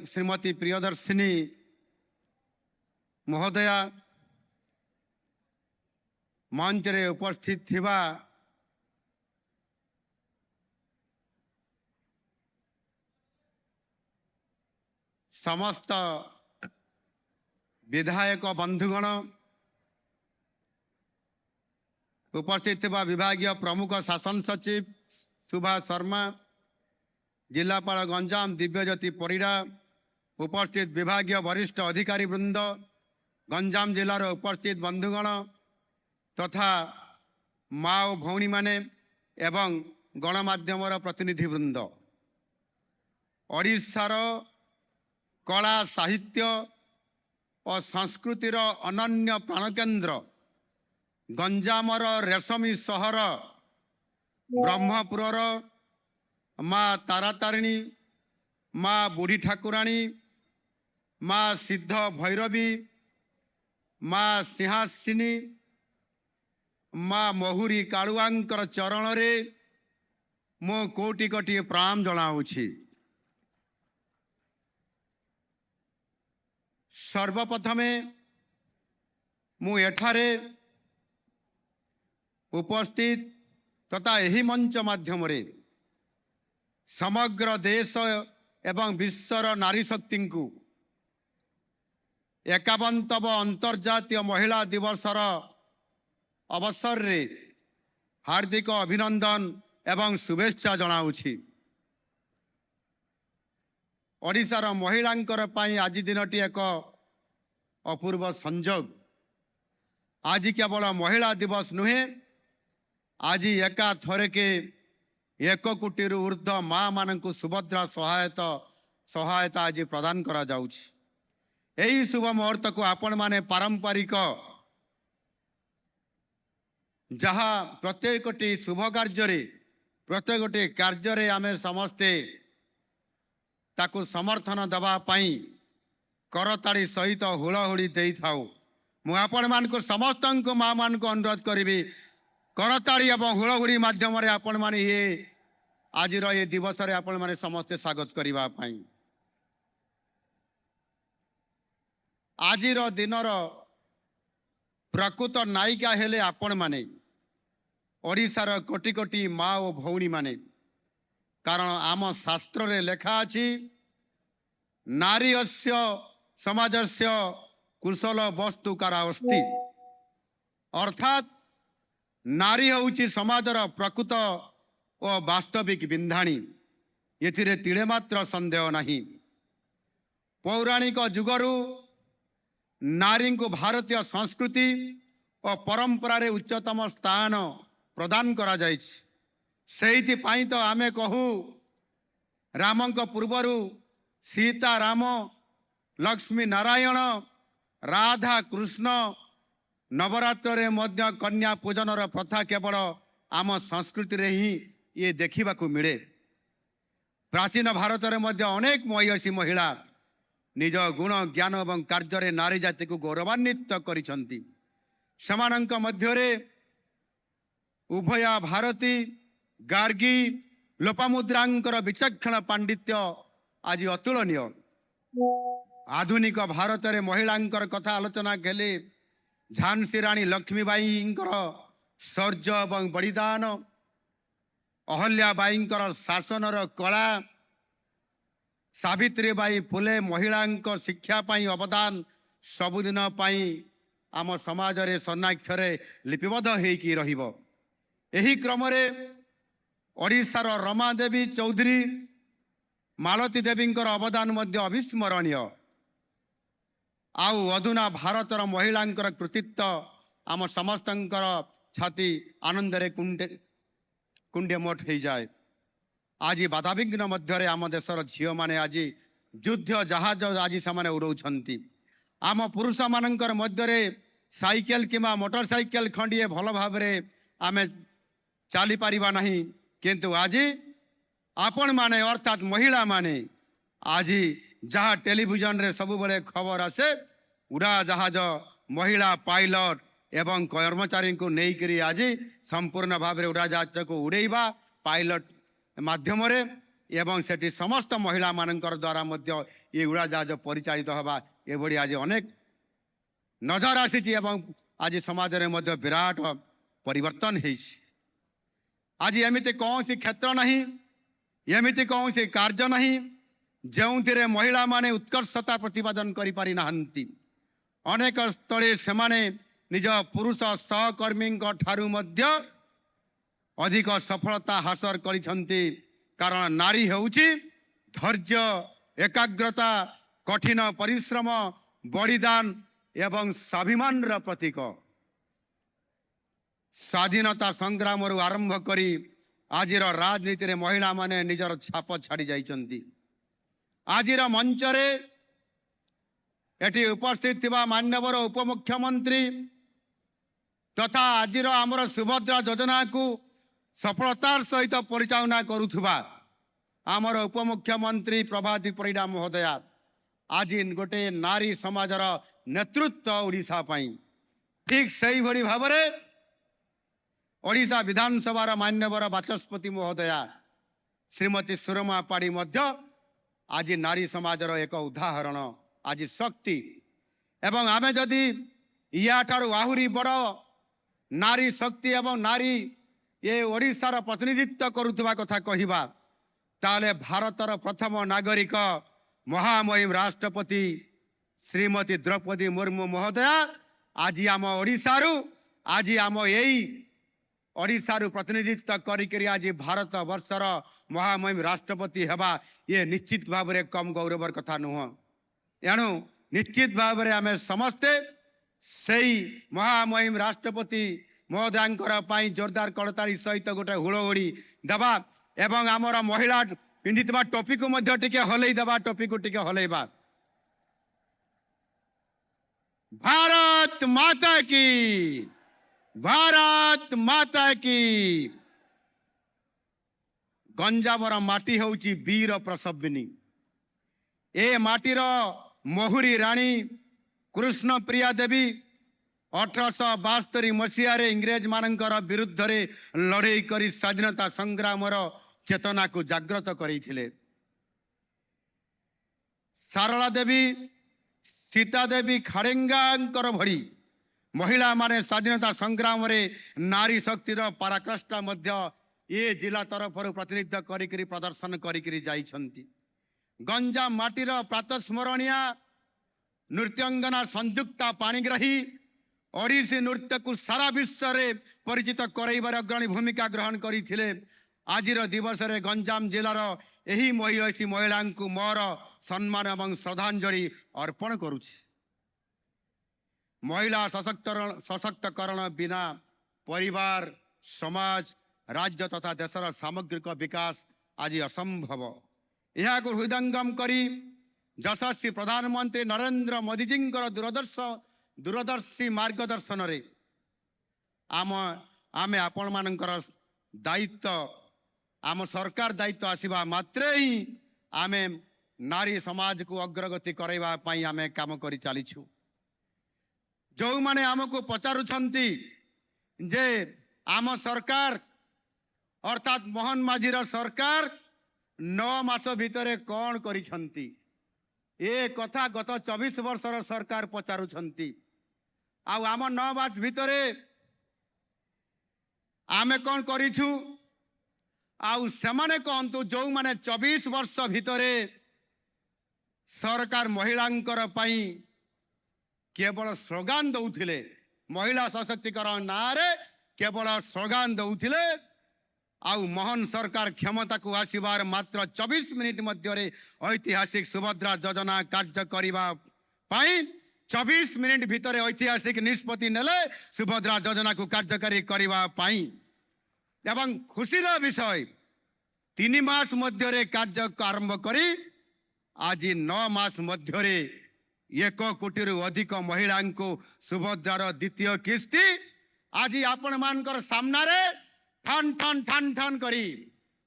श्रीमती प्रियदर्शिनी महोदया, मंच रे उपस्थित थिबा समस्त विधायक बंधुगण, उपस्थित थिबा विभागीय प्रमुख शासन सचिव सुभाष शर्मा, जिलापाल गंजाम दिव्यज्योति परिडा, उपस्थित विभागीय वरिष्ठ अधिकारी वृंद, गंजाम जिलार उपस्थित बंधुगण तथा माँ और भौणी माने एवं गणमाध्यम प्रतिनिधि वृंद, ओडिशार कला साहित्य और संस्कृतिर अनन्य प्राणकेन्द्र गंजामर रेशमी सहर ब्रह्मपुरर माँ तारातारिणी, माँ बुढ़ी ठाकुराणी, माँ सिद्ध भैरवी, माँ सिंहासिनी, माँ महुरी कालुआंकर चरण रे मो कोटि कोटि प्रणाम जनाऊछि। सर्वप्रथमे मु एठारे उपस्थित तथा यही मंच माध्यम रे समग्र देश एवं विश्वर नारी शक्ति को 51तम अंतर्जातीय महिला दिवसर अवसर रे हार्दिक अभिनंदन एवं शुभेच्छा जनाऊछि। ओडिशार महिलांकर पाई आज दिनटी एक अपूर्व संजोग। आज केवल महिला दिवस नुहे, आज एका थरके 1 कोटी ऊर्ध्व माँ मानक सुभद्रा सहायता आज प्रदान करा जाउछि। एही शुभ मुहूर्त को आपण माने पारंपरिक जहाँ प्रत्येकटी शुभ प्रत्येकटी कार्य आमे समस्ते ताकू समर्थन दबा पाई करताड़ी सहित हुलहुली दे थाउ। मु आपण मानक समस्त माँ मान को अनुरोध करी करताड़ी एवं हुलहुली माध्यम रे आपण माने ये आज ये दिवस रे आपण माने समस्ते स्वागत करिबा पाई। आज दिनर प्रकृत नायिका हेले आपण माने ओडिशार कोटि कोटि माँ और भौणी माने। कारण आम शास्त्र रे लेखा अछि नारी अस्य समाजस्य कुशल वस्तुकारा अस्ति। अर्थात नारी होउछि समाजर प्रकृत और वास्तविक बिंधाणी। एथिरे तिळे मात्र संदेह नहीं। पौराणिक जुगरु नारी को भारतीय संस्कृति और परंपरा रे उच्चतम स्थान प्रदान करा जायछि। सेहिति पाई तो आमे कहू रामंक पूर्वरु सीता राम, लक्ष्मी नारायण, राधा कृष्ण, नवरात्र रे मध्य कन्या पूजन प्रथा केवल आम संस्कृति रे ही ये देखा मिले। प्राचीन भारत रे मध्य अनेक महीयसी महिला निज गुण ज्ञान एवं कार्य नारी जाति को गौरवान्वित करिसंती। समानंक मध्य रे उभया भारती, गार्गी, लोपामुद्रांकर विचक्षण पांडित्य आज अतुलनीय। आधुनिक भारत रे महिलांकर कथा आलोचना केले झांसी रानी लक्ष्मीबाईंकर शौर्य एवं बलिदान, अहल्याबाईंकर शासनर कला, सावित्रीबाई फुले महिलांक शिक्षा पाई अवदान सबुदिन पाई आम समाज रे स्वर्णाक्षर लिपिबद्ध होइकी रहिबो। एही क्रम रे ओडिशार रमा देवी चौधरी, मालती देवींकर अवदान मध्य अविस्मरणीय। आउ अधुना भारतर महिलांकर कृतित्व आम समस्तंकर छाती आनंद रे कुंडे मोट हो जाए। आज बाधाविघ्न मध्य आम देशर झील माने आज युद्ध जहाज आज से उड़ाउछंती। आम पुरुष मानकर मध्य साइकेल किंवा मोटरसाइकेल खंडिए भल भाव आमे चली पारिबा नहीं, किंतु आज आपण माने अर्थात महिला माने आज जहाँ टेलीविजन रे सब बड़े खबर आसे उड़ा जहाज महिला पायलट एवं कर्मचारी को लेकर आज संपूर्ण भाव उड़ा जहाज को उड़ेबा पायलट माध्यम रे एवं सेठी समस्त महिला मानकर द्वारा मध्य ये उड़ा जहाज परिचालित हवा एभली आज अनेक नजर आसी। आज समाज रे मध्य विराट परिवर्तन है। आज एमिति कौन सी क्षेत्र नहीं, एमिति कौन सी कार्य नहीं जो महिला माने उत्कर्षता प्रतिपादन करि पारि नाहंती। अनेक स्थले सेमाने निज पुरुष सहकर्मी ठारू मध्य अधिक सफलता हासिल करिसंती। कारण नारी हेउची धैर्य, एकाग्रता कठिन परिश्रम बलिदान एवं स्वाभिमान प्रतीक स्वाधीनता संग्राम आरंभ करी आज राजनीति रे महिला माने निजर छाप छाड़ी जाइछंती। आजिर मंच रे एटी उपस्थित थिबा मान्यवर उपमुख्यमंत्री तथा आजिर आमर सुभद्रा योजना को सफलतार सहित परिचालना करुथुबा आमर उपमुख्यमंत्री प्रभाती परिडा महोदया आज गोटे नारी समाजर नेतृत्व ओडिशा पई ठीक सही भली भाबरे ओडिशा विधानसभा मान्यवर बाचस्पति महोदया श्रीमती सुरमा पाड़ी मध्य आज नारी समाजर एक उदाहरण आज शक्ति एवं आमे जदि या ठारू आहुरी बड़ नारी शक्ति एवं नारी ये ओडिशार प्रतिनिधित्व करुवा कथा कहिबा ताले भारतर प्रथम नागरिक महामहिम राष्ट्रपति श्रीमती द्रौपदी मुर्मू महोदया आज आम ओडिशारू आज आम यही ओडिशारू प्रतिनिधित्व करी आज भारत वर्षर महामहिम राष्ट्रपति हेबा ये निश्चित भाव में कम गौरवर कथा नुह। एणु निश्चित भाव में आम समस्ते सही महामहिम राष्ट्रपति महोदयांकर पाई जोरदार कड़तारी सहित गोटे हुड़हुड़ी दबा एवं आमर महिला पिंधिथिबा टोपी को मध्य टिके हलई दबा टोपी को टिके हलैबा। भारत माता की, भारत माता की। गंजामर माटी होउची वीर प्रसविनी। ए माटीर महुरी राणी कृष्ण प्रिया देवी 1872 मसीह इंग्रेज मानकर विरुद्ध रे लड़ाई करी स्वाधीनता संग्राम चेतना को जागृत करथिले। सारला देवी सीता देवी खाड़ेंगांकर भड़ी महिला माने स्वाधीनता संग्राम रे नारी शक्तिर पराकाष्ठा मध्य ये जिला तरफ प्रतिनिधित्व करी प्रदर्शन करी जाइछंती। गंजाम माटीर प्रातस्मरणीय नृत्यांगना संयुक्ता पाणिग्राही ओडिसी नृत्य को सारा विश्व रे परिचित करैबार अग्रणी भूमिका ग्रहण करथिले। आजिर दिवस रे गंजाम जिलार एही महिला को मोर सम्मान एवं श्रद्धांजलि अर्पण करुछि। महिला सशक्तकरण बिना परिवार समाज राज्य तथा देशर सामग्रिक विकास आज असंभव। यह हृदयंगम करी यशस्वी प्रधानमंत्री नरेंद्र मोदी जी दूरदर्शी मार्गदर्शन रे आमे आपण मानकर दायित्व आम सरकार दायित्व आसीबा मात्रे ही आमे नारी समाज को अग्रगति करैबा पई आमे काम करी चालिछु। जो माने आमको पचारुछंती जे आम सरकार अर्थात मोहन माझीर सरकार 9 मास भितरे कौन करिछंती ए कथा गत 24 वर्षर सरकार पचारुछंती। आउ आम 9 मास भितरे आमे कौन करिछु आउ सेमाने कहंतु जो माने 24 वर्ष भितरे सरकार महिलांकर पई केवल स्लोगान दौथिले महिला सशक्तिकरण नारे केवल स्लोगान दौथिले आउ मोहन सरकार क्षमता को आसीबार मात्र 24 मिनिट मध्य ऐतिहासिक सुभद्रा योजना कार्य करिबा पई 24 मिनिट भितर ऐतिहासिक निष्पत्ति नेले सुभद्रा योजना को कार्यकारी करिबा पई एवं खुशीर विषय 3 मास मध्य कार्य आरंभ करी आज 9 मास मध्य 1 कोटी अधिक महिला को सुभद्रार द्वितीय किस्ती आज आपण मानकर सामना रे ठन ठन ठन ठन करी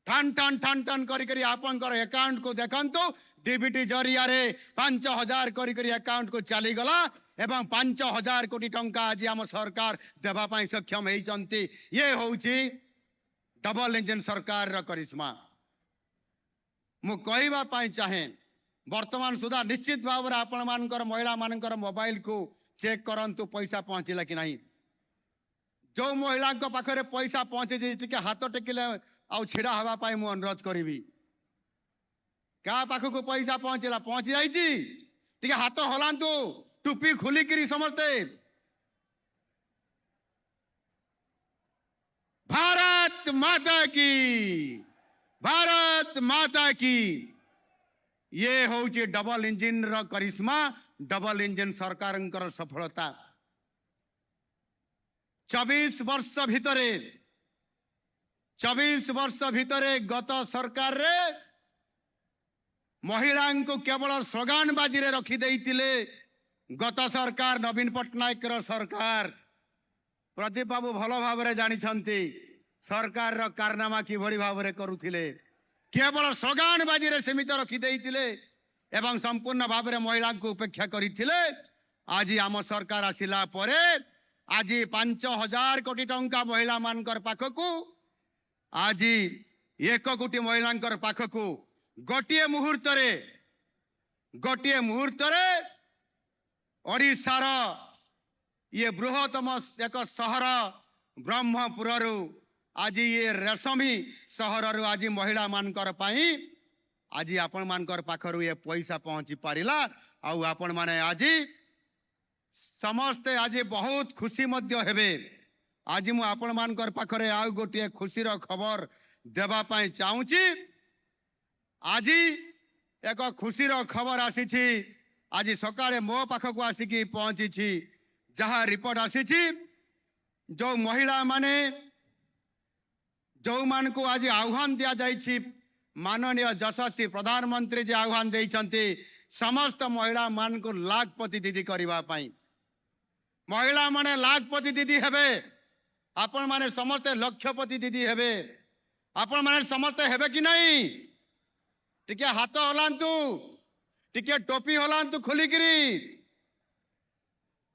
ठन ठन ठन ठन करी आपनकर अकाउंट को देखंतु डीबीटी जरिया रे 5000 करी अकाउंट को चली गला एवं 5000 कोटी टंका आज आम सरकार देवा पई सक्षम होइचंती। ये होउची डबल इंजन सरकार रा करिश्मा। मु कहबा पई चाहे वर्तमान सुधा निश्चित भाव में आपण मानकर महिला मानकर मोबाइल को चेक करंतु पैसा पहुंचला कि नहीं। जो महिला पाखे पैसा पहुंचे टे हाथ टेकिले आउ छिड़ा हवा पाई मु अनुरोध करी क्या पाखक पैसा पहुंचला पहुंची जाइए टे हाथ हलांतु टुपी खुलिकी समस्ते। भारत माता की, भारत माता की। ये होची डबल इंजिन रो करिश्मा डबल इंजिन सरकार सफलता 24 वर्ष भितरे गत सरकार रे महिला को केवल स्लोगान बाजी रे रखी देइतिले गत सरकार नवीन पट्टनायक सरकार प्रदीप बाबू भल भाव रे जानी छंती सरकार रो कारनामा की भली भाव रे करुथिले केवल स्लोगान बाजी रे सीमित रखी देइतिले एवं संपूर्ण भाव रे महिला को उपेक्षा करिथिले आज आम सरकार आसिला परे आज 5,000 कोटी टंका महिला मानकर पाखकू आज 1 कोटी महिला पाखकू गोटे मुहूर्त रे ओडिशार ये बृहत्तम एक सहर ब्रह्मपुर आज ये रेशमी सहर आज महिला मानकर पाई आज आपण मानकर पाखरु ये पैसा पहुंची पारिला आउ आपण माने आज समस्ते आज बहुत खुशी मध्य हेबे आज मु आपण मानकर पाखरे आउ गोटे खुशीर खबर देबा पाई चाहूची आज एक खुशीर खबर आसी आज सकाळे मो पाखकु आसिकी पहुंची जहा रिपोर्ट आसी जो महिला माने जो मान को आज आह्वान दिया जाइछि माननीय यशस्वी प्रधानमंत्री जी आह्वान देइछन्ति समस्त महिला मान को लाखपति दीदी करबा पाई महिला माने लाखपति दीदी हेबे आपण माने समस्त लक्षपति दीदी हेबे आपण माने समस्त हेबे कि नहीं टिके हाथ हलांतु टिके टोपी हलांतु खोलिकिरी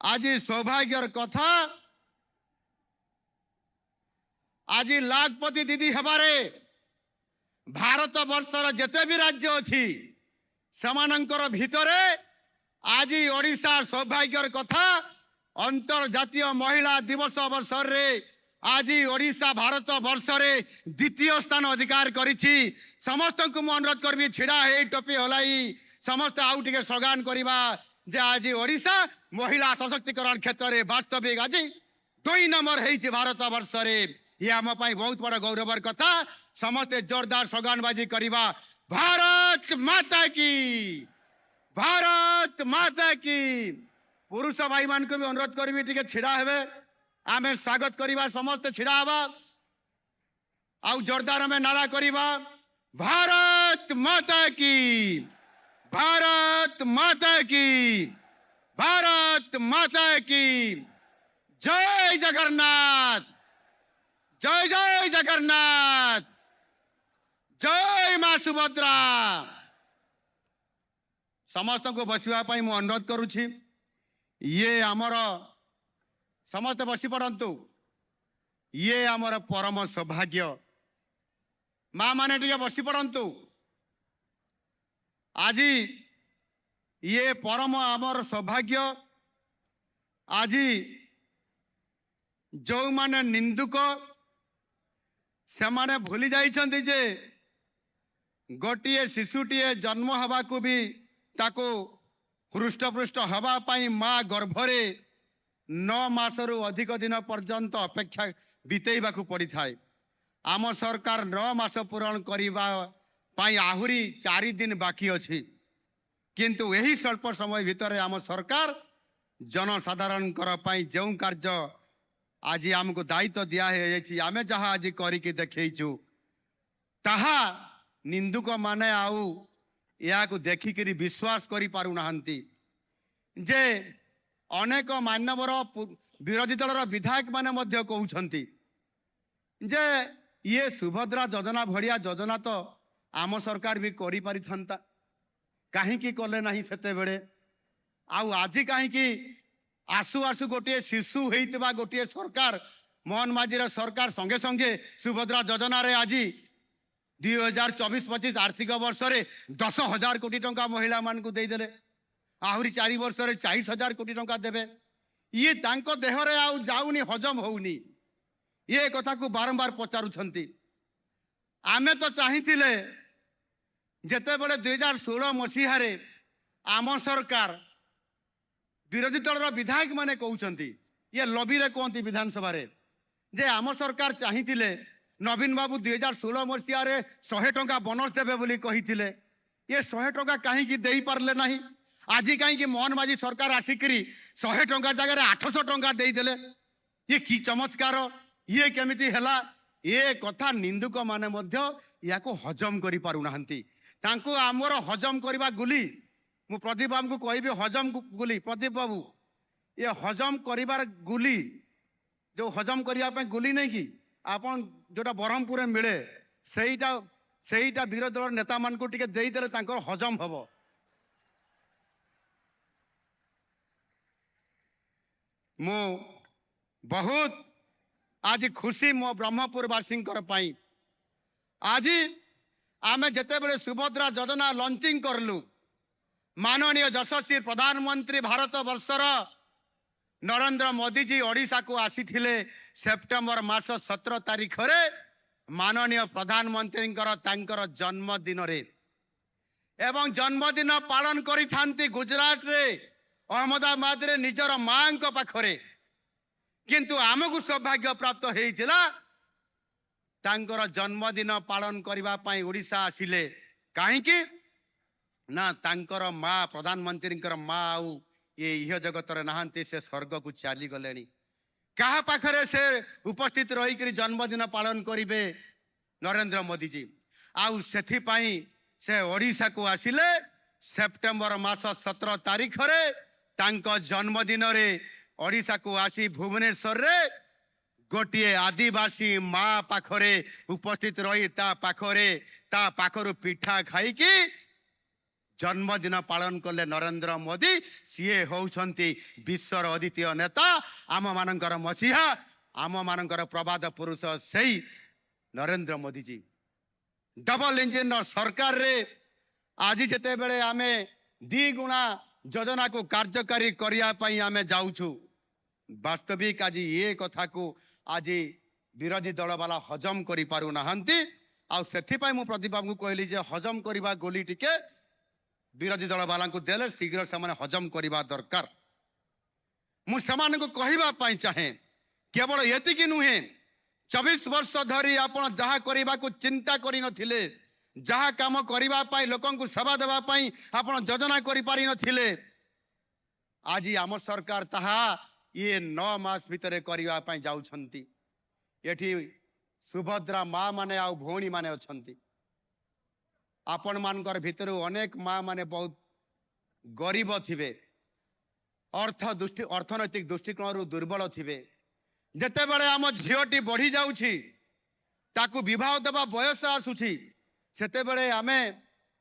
आज सौभाग्यर कथा आज लाखपति दीदी हेबारे भारत वर्षर जेते भी राज्य अच्छी समानंकर भितरे आज ओडिशा सौभाग्यर कथा अंतर्जातीय महिला दिवस अवसर रे आज ओडिशा भारत वर्ष रे द्वितीय स्थान अधिकार करिछि समस्त को मु अनुरोध करबी छिड़ा हे टोपी हलाई समस्त आउ टिके स्लोगान करबा जे आज ओडिशा महिला सशक्तिकरण क्षेत्र रे वास्तविक आज 2 नंबर हेछि भारत वर्ष रे ये आम पाई बहुत बड़ा गौरवर कथा समस्ते जोरदार स्लोगानबाजी करबा भारत माता की पुरुष भाई मान को भी अनुरोध करबी टिके छिड़ा हेबे आमे स्वागत करबा समस्त छिड़ा हवा आउ जोरदार में नारा करबा भारत माता की भारत माता की जय जगन्नाथ जय जगन्नाथ जय मां सुभद्रा समस्त को बसवा पाई मु अनुरोध करुछि ये आमर समस्त बसी पड़ंतु ये आमर परम सौभाग्य मां माने टिके बसी पड़ंतु आज ये परम आमर सौभाग्य आज जो माने निंदुक से माने भूली जाइछन्ति जे गोटिए शिशुटीए जन्म हवा को भी ताको हृष्टपृष्ट हवा पाई माँ गर्भरे 9 मासरु अधिक दिन पर्यंत अपेक्षा बितेइबा को पड़ी थाए आम सरकार 9 मास पूरण करिबा पाई आहुरी 4 दिन बाकी अछि किंतु यही स्वल्प समय भितर आम सरकार जनसाधारण कर पाई जो कार्य आज आमको दायित्व दिया है आमे जहाँ आज करिके देखैछु ताहा निंदुक माने आउ या को देखिकरी विश्वास करि पारु नाहंती जे अनेक मानवर विरोधी दलर विधायक माने मध्य कहउछंती जे ये सुभद्रा योजना भड़िया योजना तो आम सरकार भी करि पारि थांता काहेकि कले नाही सेते बेले आउ आज काहेकि आसु आसु गोटे शिशु होइतबा गोटे सरकार मोहन माझीर सरकार संगे संगे सुभद्रा योजना रे आज 2024-25 आर्थिक वर्ष रे 10,000 कोटी टंका महिला मान को देदेले आहुरी 4 वर्ष रे 40,000 कोटी टंका देबे ये तांको देह रे आउ जाउनी हजम होउनी ये कथा को बारंबार पचारुछंती आमे तो चाहिथिले जेते बेले 2016 मसीहा रे आम सरकार विरोधी दलर विधायक माने कहउछंती ये लबी रे कहंती विधानसभा रे जे आम सरकार चाहिथिले नवीन बाबू 2016 मसीहा रे 100 टंका बोनस देबे बोली कहिथिले ये 100 टंका कहीं दे पारले नहीं आज कहीं मोहन माझी सरकार आसिकी 100 टंका जगह 800 टंका देदेले ये कि चमत्कार ये केमिति हैला ये कथा निंदुक माने मध्य याको हजम करि पारु नाहंती तांको आमर हजम करबा गुली मु प्रदीप बाबू को कहबी हजम गुली प्रदीप बाबू ये हजम करिबार गुली जो हजम करिया पे गुली नहीं कि आपन जोटा ब्रह्मपुर में मिले सेईटा विरोधी दल नेता मान को टिके देई देले तांकर हजम हबो मु बहुत आज खुशी मो ब्रह्मपुरवासी आज आमे जेते बेले सुभद्रा योजना लॉन्चिंग करलु माननीय यशस्वी प्रधानमंत्री भारत वर्षर नरेंद्र मोदी जी ओडिशा को आसीथिले सेप्टेम्बर मास 17 तारीख रे माननीय प्रधानमंत्री तांकर जन्मदिन रे एवं जन्मदिन पालन करी थांती गुजरात रे अहमदाबाद रे निजर मां को पाखरे किंतु आमको सौभाग्य प्राप्त होइतिला तांकर जन्मदिन पालन करबा पई ओडिशा आसिले काहे कि ना तांकर मां प्रधानमंत्री मां आउ ये इह जगत रे नहांती से स्वर्ग को चली गलेनी कहा पाखरे से उपस्थित रही करी जन्मदिन पालन करिवे नरेंद्र मोदी जी आउ सेथि पई से ओडिशा को आसिले सेप्टेम्बर मास 17 तारीख रे तांको जन्मदिन रे ओडिशा को आसी भुवनेश्वर रे गोटिए आदिवासी मां पाखरे उपस्थित रही ता पाखरु पिठा खाई कि जन्मदिन पालन कले नरेंद्र मोदी सीए होउछंती विश्वर अद्वितीय नेता आम मानकर मसीहा आम मानकर प्रबाद पुरुष सही नरेंद्र मोदी जी डबल इंजिन सरकार रे आज जेते बेले आमे द्विगुणा योजना को कार्यकारी करिया पई आमे जाउछु वास्तविक आज ये कथा को आज विरोधी दल वाला हजम करि पारु नाहंती आ सेथि पई मु प्रदीप बाबू को कहली जे हजम करिबा गोली टिके विरोधी दल वाला को देले शीघ्र से हजम करवा दरकार मुझे कहवा चाहे केवल ये नुहे 24 वर्ष धरी आपण जहाँ करने को चिंता करी नथिले जहाँ काम करने लोक सेवा देवाई आपण योजना करि नथिले आज आम सरकार ताहा ये 9 मास भितर करने जाउछंती एठी सुभद्रा माँ माने आ भौणी माने अछंती आपण मानकर भितर अनेक माँ माने बहुत गरीब थिबे अर्थनैतिक दृष्टिकोण दुर्बल थिबे जेते बेले आम झीटी बढ़ी जाउछि ताकू विवाह देवा बयस आसुछि सेते बेले आमे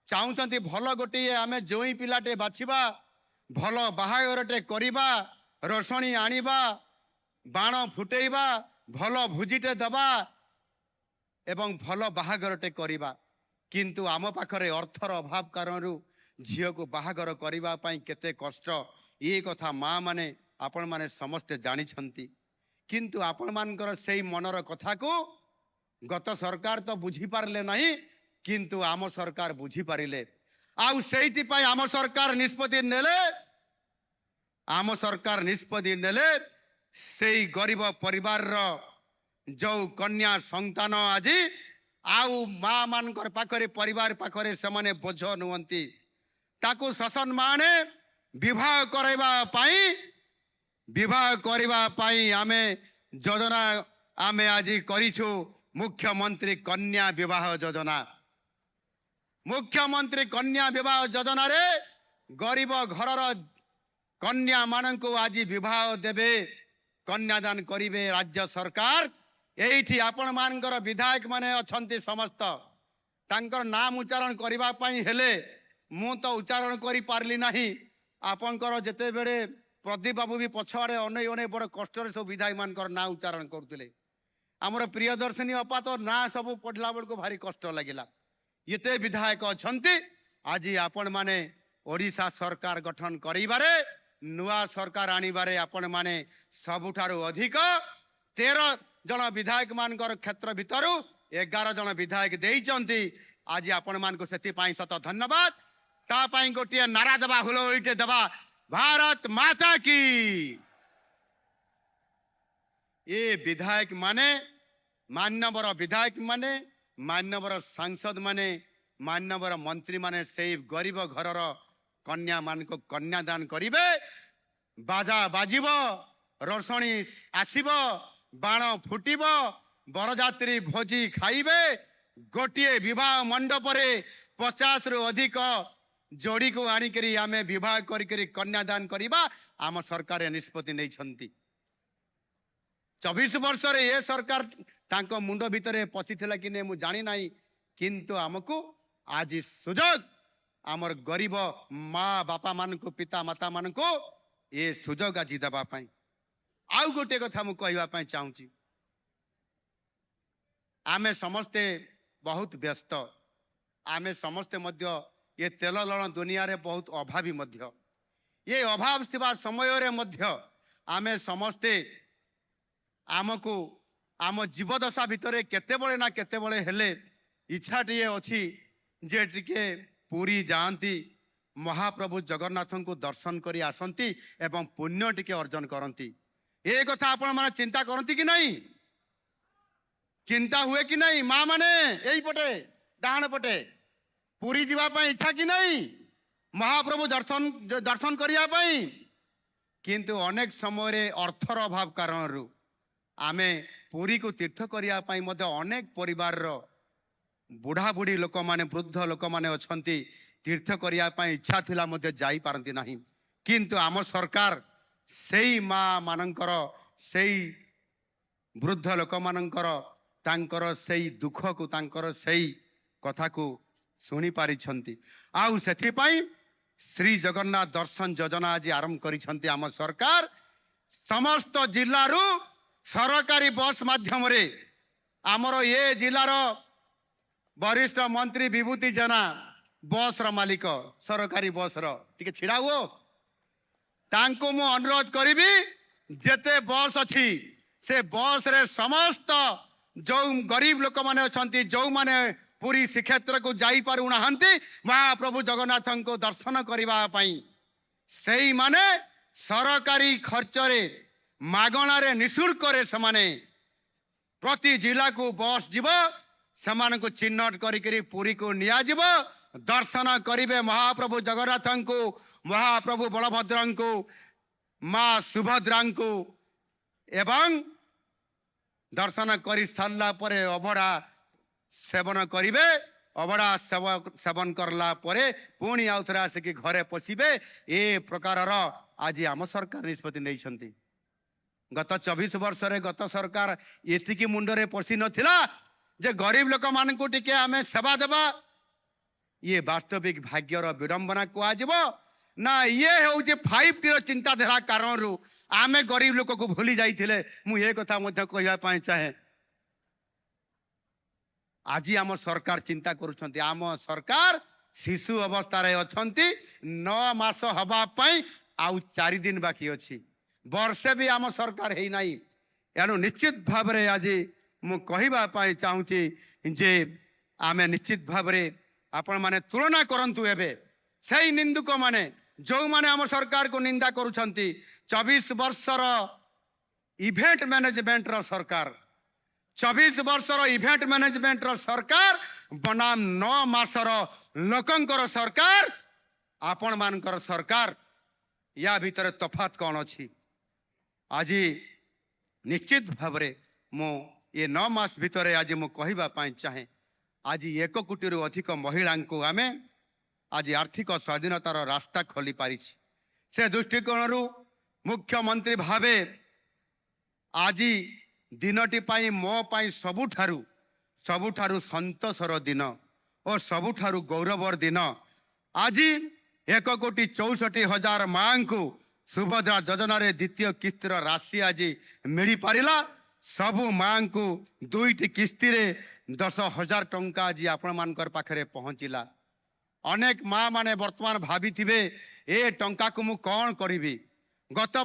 चाहुचंती भल गोटे आमे जोई पिलाटे बाछिबा भल बाहागरटे करिबा रसणी आनिबा बाण फुटेइबा भल भुजिटे दबा एवं भल बाहागरटे करिबा किंतु आम पाखरे अर्थर अभाव कारण झील को बाहागर करने केते कष्ट ये कथा माँ माने आपण माने समस्ते जानिछंती किंतु आपण मानकर सेई मनर कथा को गत सरकार तो बुझी पारले नहीं किंतु आम सरकार बुझी पारिले आउ सेइति पई आम सरकार निष्पत्ति नेले सेई गरीब परिवार जो कन्या संतान आज आउ माँ मानकर पाखरे परिवार पाखरे से बोझ नुहंती ताकू शासन माने विवाह करवा पाई आमे योजना आमे आज करिछु मुख्यमंत्री कन्या विवाह योजना मुख्यमंत्री कन्या विवाह योजना रे गरीब घरर कन्या माननको आज विवाह देबे कन्यादान करिवे राज्य सरकार एठी आपण मानकर विधायक माने अछंती समस्त तांकर नाम उच्चारण करिबा पई हेले मु तो उच्चारण करि पारली नाही आपनकर जेते बेले प्रदीप बाबू भी पछाड़े अनेक बड़ कष्ट सब विधायक मानकर ना उच्चारण करते आमर प्रियदर्शनी अपा तो ना सब पढ़ला बेल को भारी कष्ट लगिला ये विधायक अछंती आज आपण माने ओडिशा सरकार गठन करिबारे नुआ सरकार आनिबारे आपण माने सबुठारु अधिक 13 जन विधायक मानकर क्षेत्र भितरु 11 जन विधायक देइचंती आज आपण मान को सेति पाई सत धन्यवाद ता पाई गोटिए नारा दबा हुलोइटे दबा भारत माता की ये विधायक माने मान्यवर विधायक माने मान्यवर सांसद माने मान्यवर मंत्री माने से गरीब घरर कन्या मान को कन्यादान करिवे बाजा बाजिब रसणी आसिब बाण फुटिब बरजात्री भोजी खाइबे गोटे विवाह मंडप 50 रु अधिक जोड़ी को आनिकरी आमे विवाह करी कन्यादान करिबा आम सरकार निष्पत्ति नहीं छंती 24 वर्ष रे ये सरकार तांको मुंड भितरे पशिथिला कि ने मु जानि नाही किंतु आमको आज सुजोग आमर गरीब माँ बापा मान को पिता माता मान को ये सुजोग आज देबा पई आउ गोटे कथा मु कहबा पई चाहूची आमे समस्ते बहुत व्यस्त आमे समस्ते मध्य ये तेल लण दुनिया रे बहुत अभावी मध्य ये अभाव थिबा समय रे मध्य आमे समस्ते आमको आम जीवदशा भितर केते बळे ना केते बळे हेले इच्छा टिए अछि जे टिके पुरी जाती महाप्रभु जगन्नाथ को दर्शन करी आसंती एवं पुण्य टिके अर्जन करती ये कथा आपण माने चिंता करती कि नहीं चिंता हुए कि नहीं माँ माने यही पटे डाहाण पटे पुरी जीवा पई इच्छा कि नहीं महाप्रभु दर्शन करिया पई किंतु अनेक समय रे अर्थर अभाव कारणरू आमे पुरी को तीर्थ करिया पई मध्य अनेक परिवार रो बुढ़ा बुढ़ी लोक माने वृद्ध लोक माने अछंती तीर्थ करिया पई इच्छा थिला मध्य जाई पारंती नाही किंतु आम सरकार सेई माँ मानकर सेई वृद्ध लोक मानकर तांकर सेई दुख को तांकर सेई कथा को सुनी पारिछंती आउ सेथि पई श्री जगन्नाथ दर्शन योजना आज आरंभ करिछंती आम सरकार समस्त जिल्लारू सरकारी बस माध्यम रे आमर ये जिलार वरिष्ठ मंत्री विभूति जेना बस र मालिक सरकारी बस रो टिके छिड़ा हुओ तांको मु अनुरोध करिबी जेते बस अछि से बस रे समस्त जो गरीब लोक माने अछंती जो माने पूरी श्रीक्षेत्र को जाई पारु नाहंती महाप्रभु जगन्नाथ को दर्शन करिबा पई सेई माने सरकारी खर्च रे मागणा रे निशुल्क रे समाने प्रति जिला को बस जीव समान को चिन्हट करी पुरी को निया जीव दर्शन करिवे महाप्रभु जगन्नाथ को महाप्रभु बलभद्र को माँ सुभद्रा को एवं दर्शन कर सारा परे अभड़ा सेवन करिवे अभड़ा सेवन करला परे पुणी आउ थरे आसिक घरे पशिबे ए प्रकार आज आम सरकार निष्पत्ति नहीं छंती गत 24 वर्ष रे गत सरकार एतिकी मुंडरे पशि नथिला जे गरीब लोक मान को टिके आमे सेवा देबा ये वास्तविक भाग्यर विडंबना कुआजिबो ना ये हो जे 5T रो चिंताधारा कारणरू आमे गरीब लोक को भूली जाइथिले मु ये कथा मध्य कहबा पई चाहे आज आम सरकार चिंता करूछंती आम सरकार शिशु अवस्था रे अछंती 9 मास हबा पई आउ 4 दिन बाकी अछि वर्षे भी आम सरकार है नहीं एणु निश्चित भाव रे आज मु कहबा पई चाहूची जे आमे निश्चित भाव रे आपण माने तुलना करंतु एबे सही निंदुक माने जो माने आम सरकार को निंदा करूछंती 24 वर्षर इवेंट मैनेजमेंट रो सरकार 24 वर्षर इवेंट मैनेजमेंट रो सरकार बनाम 9 मासर लोकंकर सरकार आपण मानकर सरकार या भीतर तफात कौन अछि आज निश्चित भाव रे मो ये 9 मास भितर आज मु कहबा पई चाहे आज 1 कोटी रु अधिक महिला को आमे आज आर्थिक स्वाधीनतार रास्ता खोली पारी से दृष्टिकोण मुख्यमंत्री भावे आज दिनटी पाई मो पाई सबुठारु संतोषर दिन और सबुठारु गौरवर दिन आज 1,64,000 मां को सुभद्रा योजना रे द्वितीय किस्तिर राशि आज मिल पारिला सबु मां को 2टी किस्ती रे 10,000 टंका आज आपण मानकर पाखरे पहुंचिला अनेक मां माने वर्तमान भाभी थिबे ए टंका को मु कौन करिवि गत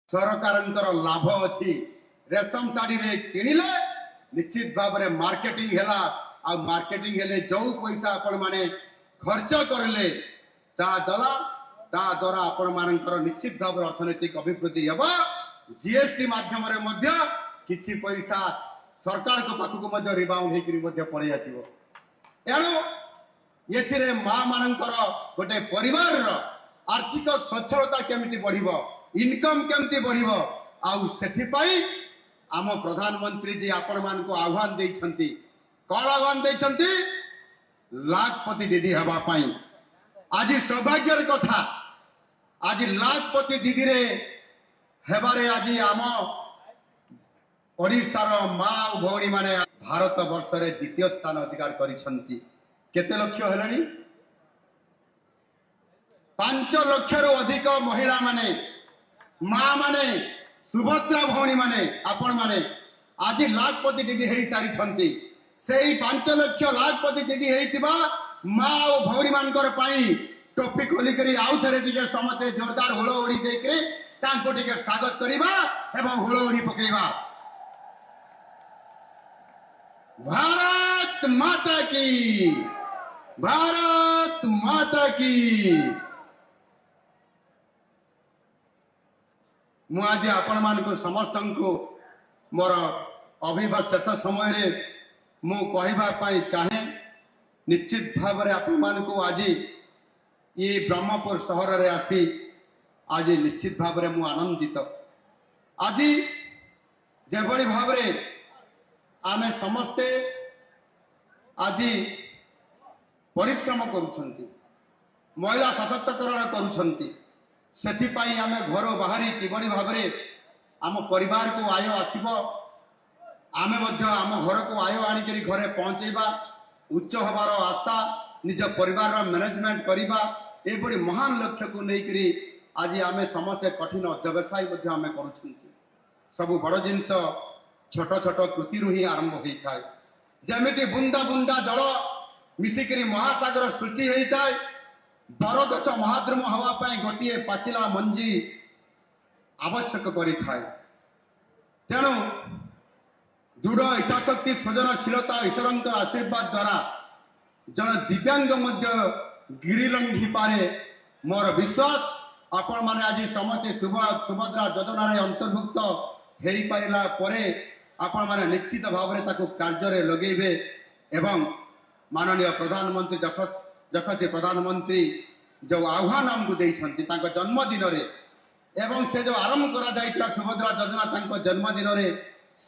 सरकार लाभ अच्छी रेशम साड़ी रे किणिले निश्चित भाव में मार्केटिंग हैला आ मार्केटिंग हेले जो पैसा आपण माने खर्च करले द्वारा आपण मानकर निश्चित भाव अर्थनैतिक अभिवृद्धि हेब जीएसटी माध्यम किछि पैसा सरकार को पाखक रिबाउंड होकर पड़े आसो एणु ये माँ मानकर गोटे परिवार आर्थिक सच्छलता केमिति बढ़िबो इनकम केमिति बढ़िबो आउ सेथिपाई आम प्रधानमंत्री जी आपण मान को आह्वान देइछंती कौन आह्वान देइछंती लाखपति दीदी हेबा पाई आज सौभाग्यर कथा आज लाखपति दीदी रे हेबारे आज आम ओडिशार माँ और भौणी माने भारत वर्ष रे द्वितीय स्थान अधिकार करिछंती केते लक्ष हेलानी 5 लाख रु अधिक महिला माने माँ माने सुभद्रा भौणी माने आपण माने आज लाखपति दीदी हेई सारी छंती सेही 5 लाख लाखपति दीदी हेइतिबा माँ और भौणी मानकर पाई टोपी खोली करी आउ थरे टिके समते जोरदार हुलो उड़ी देकरे तांको टिके स्वागत करिबा एवं हुलो उड़ी पकेइबा भारत माता की भारत माता की मु आज आपण मान को समस्त को मोर अभिभा शेष समय रे मु कहबा पाई चाहे निश्चित भाव रे आपण मान को आज ये ब्रह्मपुर सहर रे आसी आज निश्चित भाव रे मु आनंदित आज जेभली भाव रे आमे समस्ते आज परिश्रम करुछंती महिला सशक्तिकरण करुछंती सेथिपाई आमे घर बाहरी किबड़ी भाव रे आम परिवार को आय आसीबो आमे मध्य आम घर को आय आनी करी घरे पहुंचेबा उच्च हबार आशा निज परिवार मैनेजमेंट करिबा ए बड़ी महान लक्ष्य को नहीं करी आज आमे समस्त कठिन व्यवसाय मध्य आमे करुछंती सब बड़ जिनस छोट छोट कृति ही आरंभ होता है जमीती बुंदा बुंदा जल मिसिकी महासागर सृष्टि होता है बरगछ महाद्रुम हवापाई गोटे पाचिला मंजी आवश्यक करें तेणु दृढ़ इच्छाशक्ति सृजनशीलता ईश्वर आशीर्वाद द्वारा जन दिव्यांग गिरी लंघी पारे मोर विश्वास आपण माने आज समते सुभद्रा योजना अंतर्भुक्त हो पारा आपण माने निश्चित भाव में कार्य लगेबे एवं माननीय प्रधानमंत्री यशस्वी प्रधानमंत्री जो आह्वान आमको देइछंती तांको जन्मदिन रे एवं से जो आरंभ करा जाइता सुभद्रा योजना तांको जन्मदिन रे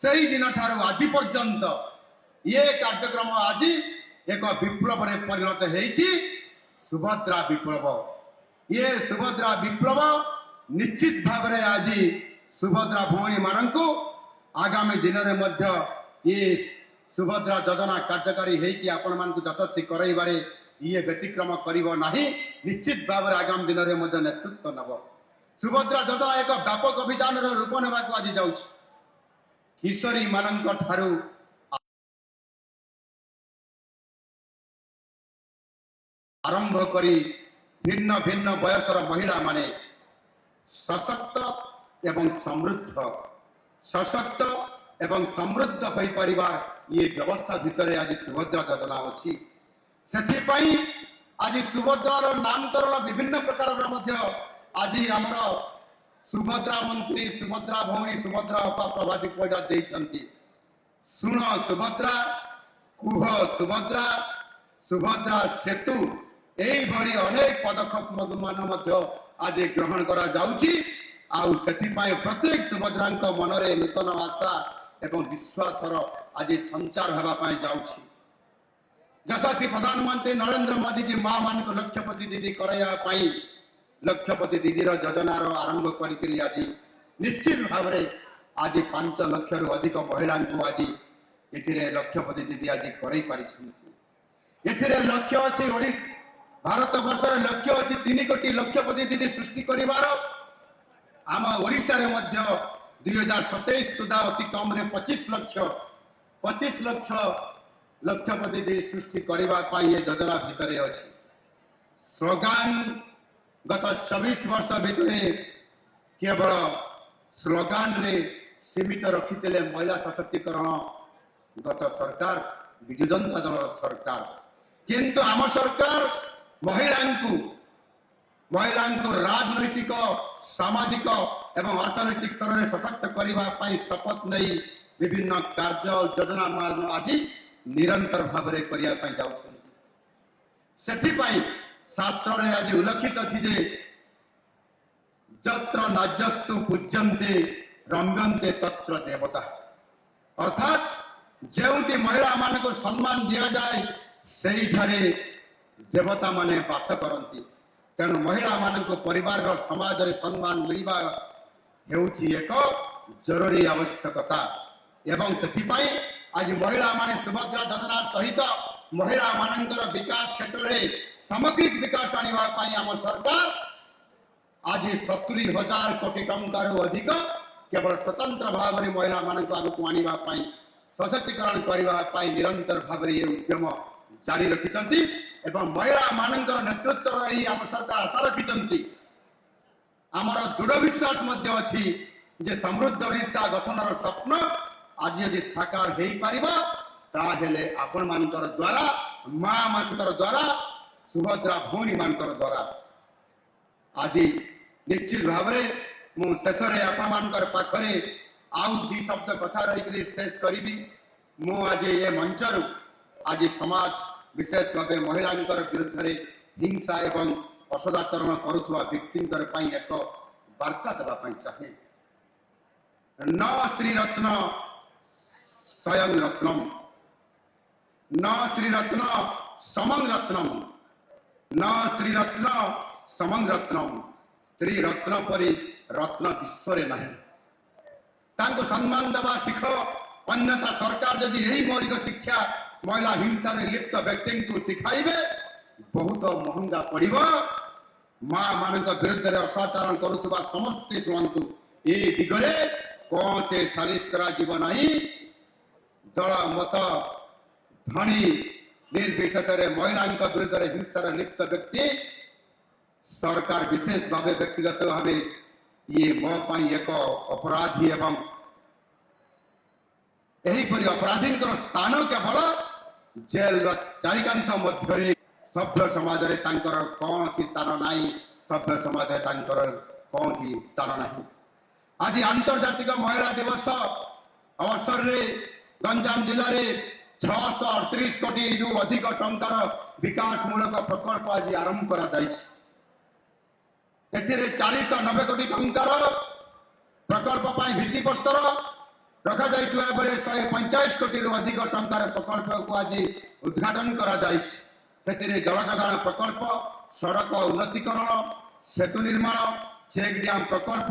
सही दिन ठारू आज पर्यंत ये कार्यक्रम आज एक विप्लव रे परिणत हेइछि सुभद्रा विप्लव ये सुभद्रा विप्लव निश्चित भाव में आज सुभद्रा भौणी मानक आगामी दिन में ये सुभद्रा योजना कार्यकारी होगी आपण मान यशस्वी कराइबारे ये व्यतिक्रम करिबो नाही निश्चित भाव में आगामी दिन में नेतृत्व नब सुभद्रा योजना एक व्यापक अभियान रूप नेबा आज जाउछि किशोरी मानक ठारू आरंभ करी भिन्न भिन्न बयसर महिला माने सशक्त एवं समृद्ध हो परिवा ये व्यवस्था भितर आज सुभद्रा योजना अच्छी से आज सुभद्रार नामकरण विभिन्न प्रकार आज आमर सुभद्रा मंत्री सुभद्रा भौणी सुभद्रा अपा प्रभाती पैसा देइछंती शुण सुभद्रा कुह सुभद्रा सुभद्रा सेतु यही भली अनेक पदक्षेप मान आज ग्रहण करा जाउची आउ सेथिपाई प्रत्येक सुभद्रा मनरे नूतन आशा एवं विश्वासर आज संचार होगा जाउची यशस्वी प्रधानमंत्री नरेंद्र मोदी जी माँ मान को लक्षपति दीदी कराई लक्षपति दीदी योजनार आरंभ करी आज निश्चित भाव में आज 5 लाख रु अधिक महिला को आज ये लक्षपति दीदी आज करई पारिछंती लक्ष्य अच्छी भारत वर्ष लक्ष्य अच्छी 3 कोटी लक्षपति दीदी सृष्टि करिवार आम ओडिशा रे मध्य 2027 सुधा अति कम रे 25 लाख लक्षपति दीदी सृष्टि करने ये योजना भितर अच्छी स्लोगान गत 24 वर्ष भितर केवल स्लोगान रे सीमित रखिते महिला सशक्तिकरण गत सरकार विजु जनता दल सरकार किंतु आम सरकार महिला को महिला को राजनैतिक सामाजिक एवं अर्थनैतिक स्तर में सशक्त करने शपथ नहीं विभिन्न कार्य और योजना मान आज निरंतर भाव में करने जाऊँ शास्त्र में आज उल्लेखित अच्छी जे जत्र नाज्यस्तु पूज्यन्ते रम्यन्ते तत्र देवता अर्थात जेउटी महिला मान को सम्मान दिया जाए सही ठारे देवता माने वास करती तेणु महिला मान को परिवार और समाज रे सम्मान मिलवा हेउची एक जरूरी आवश्यकता एवं सेथिपाई आज महिला माने सुभद्रा योजना सहित महिला मानकर विकास क्षेत्र में सामग्रिक विकास आनिबा पाई आम सरकार आज 70,000 कोटी टंकार अधिक केवल स्वतंत्र भाव में महिला मानक आगक आनिबा पाई सशक्तिकरण करने निरंतर भाव में उद्यम जारी रखिंट एवं महिला मानकर नेतृत्व रही आम सरकार आशा रखिंट आमर दृढ़ विश्वास अच्छी जे समृद्ध ओडिशा गठन स्वप्न आज यदि साकार हो पारे आपण मानकर द्वारा माँ मानकर द्वारा सुभद्रा भौणी मानकर द्वारा आज निश्चित भाव में शेष आपण पाखरे आउ दी शब्द कथा रही शेष करी आज ये मंचर आज समाज विशेष भाव महिला विरुद्ध हिंसा एवं असदाचरण करुवा व्यक्ति एक वार्ता देवाई चाहे न स्त्री रत्न स्वयं रत्नम न स्त्री रत्न समं रत्नम न स्त्री रत्न समं रत्नम स्त्री रत्न परी रत्न विश्व रे नहीं तांको सम्मान देवा शिख अन्यथा सरकार यदि यही मौलिक शिक्षा महिला हिंसा रे लिप्त व्यक्ति को शिखाइबे बहुत महंगा पड़िबो माँ मान विरुद्ध रे असाचरण करुवा समस्ते शुणु ए दिगरे कौन से सालिश करा जीव नहीं दल मत धनी निर्विशेष महिला विरुद्ध रे हिंसा रे लिप्त व्यक्ति सरकार विशेष भाव व्यक्तिगत भाव ये मो एक अपराधी एवं यहीपरि अपराधी स्थान केवल जेल चारिकांथ मध्य सभ्य समाज रे कौन सी स्थान नहीं सभ्य समाज कौन सी स्थान नहीं आज आंतर्जातिक महिला दिवस अवसर रे गंजाम जिले में 638 कोटी रु अधिक टंकार विकास मूलक प्रकल्प आज आरंभ करा 490 कोटी टंकार प्रकल्प भित्तिप्रस्तर रखा 150 कोटी रु अधिक टंकार प्रकल्प को आज उद्घाटन करा जल जोगाण प्रकल्प सड़क उन्नतीकरण सेतु निर्माण चेक डैम प्रकल्प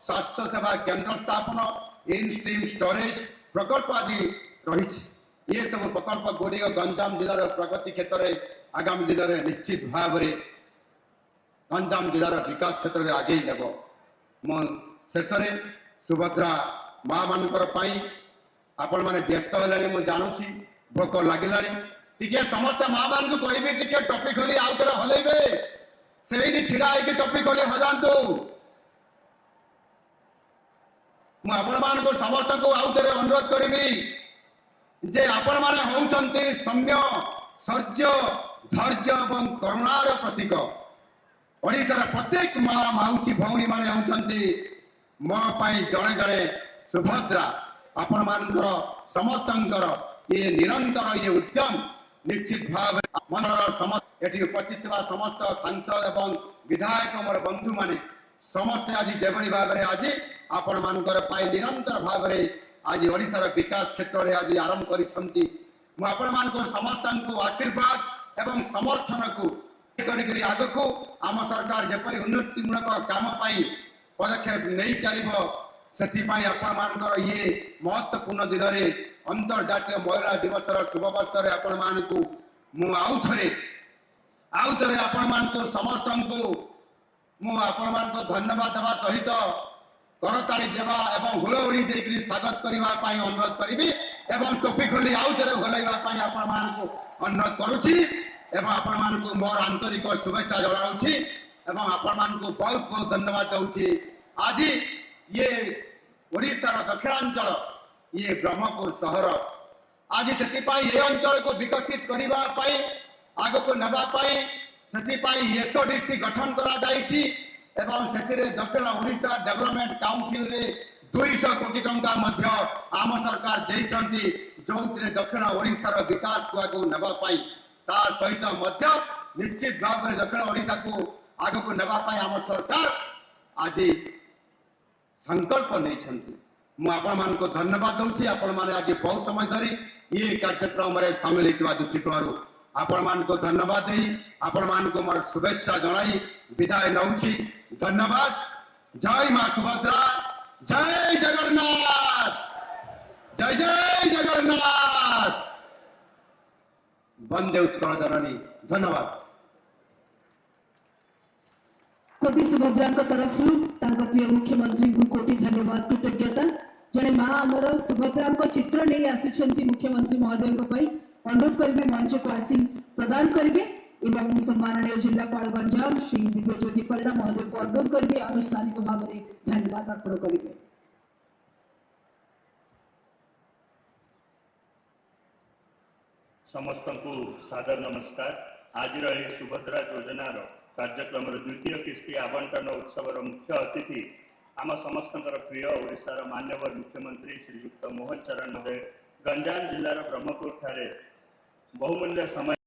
स्वास्थ्य सेवा केंद्र स्थापन इन स्ट्रीम स्टोरेज प्रकल्प आदि रही ये सब प्रकल्प गुड़िक गंजाम जिलार प्रगति क्षेत्र में आगामी दिन में निश्चित भाव में गंजाम जिलार विकास क्षेत्र में आगे नेब मो शेष सुभद्रा माँ मानकर आपण मैंने व्यस्त है मुझे जानूँ भोक लगिला टे समस्त माँ मान को कह टे टपी खोली आउ थे हल्बे से छिड़ा होगी टपी खोली हजातु मुझे समस्त को आउ थे अनुरोध करी जे आपण माने होउचंती सम्य शौर्य धैर्य एवं करुणार प्रतीक ओडिशार प्रत्येक माँ माउसी भौणी माने होउचंती मो पाई जड़े जड़े सुभद्रा आपण मानकर समस्तंकर ये निरंतर ये उद्यम निश्चित भाव मनर समस्त एटी उपस्थित समस्त सांसद एवं विधायक मोर बंधु माने समस्त आज जेभली भाव में आज आपण मानकर पाई निरंतर भाव में आज ओडिशार विकास क्षेत्र में आज आरंभ करिसंती समस्त आशीर्वाद एवं समर्थन को आग को आम सरकार जपरी उन्नति मूलक काम पदक्षेप नहीं चलो से ये महत्वपूर्ण दिन में अंतर्जातीय महिला दिवस शुभ अवसर आपण को आउ थे आपण समस्त को धन्यवाद देवा सहित करताली देवा एवं हुलहुली देकर स्वागत करने अनुरोध करी एवं टोपी खोली आउ थे हल्ला अनुरोध करुच्ची आपण मोर आंतरिक शुभेच्छा जनाऊँगी आपण को बहुत बहुत धन्यवाद दूसरी आज ये ओडिशार दक्षिणांचल ये ब्रह्मपुर सहर आज से अंचल को विकसित करने आग को नापी ସେଥିପାଇଁ ଏସଓଡିସି ଗଠନ କରାଯାଇଛି ଏବଂ ସେଥିରେ ଦକ୍ଷିଣ ଓଡ଼ିଶା ଡେଭଲପମେଣ୍ଟ କାଉନସିଲରେ 200 କୋଟି ଟଙ୍କା ମଧ୍ୟ ଆମ ସରକାର ଦେଇଛନ୍ତି ଯୋଉଥିରେ ଦକ୍ଷିଣ ଓଡ଼ିଶାର ବିକାଶକୁ ଆଗକୁ ନେବା ପାଇଁ ତା ସହିତ ମଧ୍ୟ ନିଶ୍ଚିତ ଭାବରେ ଦକ୍ଷିଣ ଓଡ଼ିଶାକୁ ଆଗକୁ ନେବା ପାଇଁ ଆମ ସରକାର ଆଜି संकल्प नहीं मु आपको धन्यवाद दूसरी आपण मैंने आज बहुत समय धरी ये कार्यक्रम में सामिल होता दृष्टिकोण आपण मान को धन्यवाद दे आपण मान को मोर शुभेच्छा जनाई विदाय नौची धन्यवाद। जय मां सुभद्रा, जय जगन्नाथ, जय जय जगन्नाथ, वंदे उत्कल जननी। धन्यवाद। कोटी सुभद्रा तरफ प्रिय मुख्यमंत्री को कोटी धन्यवाद कृतज्ञता। जड़े माँ आमर सुभद्रा चित्र नहीं आसी मुख्यमंत्री महोदय अनुरोध करेंगे मंच को आसी प्रदान करेंगे एवं सम्माननीय जिलापाल गंजाम श्री दिव्यज्योति परिड़ा महोदय को अनुरोध करेंगे आनुष्ठानिक भाव में धन्यवाद अर्पण करेंगे। समस्त को सादर नमस्कार। आज सुभद्रा योजनार कार्यक्रम द्वितीय किस्ती आवंटन उत्सव मुख्य अतिथि आम समस्त प्रिय ओडिशार मान्यवर मुख्यमंत्री श्रीजुक्त मोहन चरण महोदय गंजाम जिलार ब्रह्मपुर ठारे बहुमूल्य समय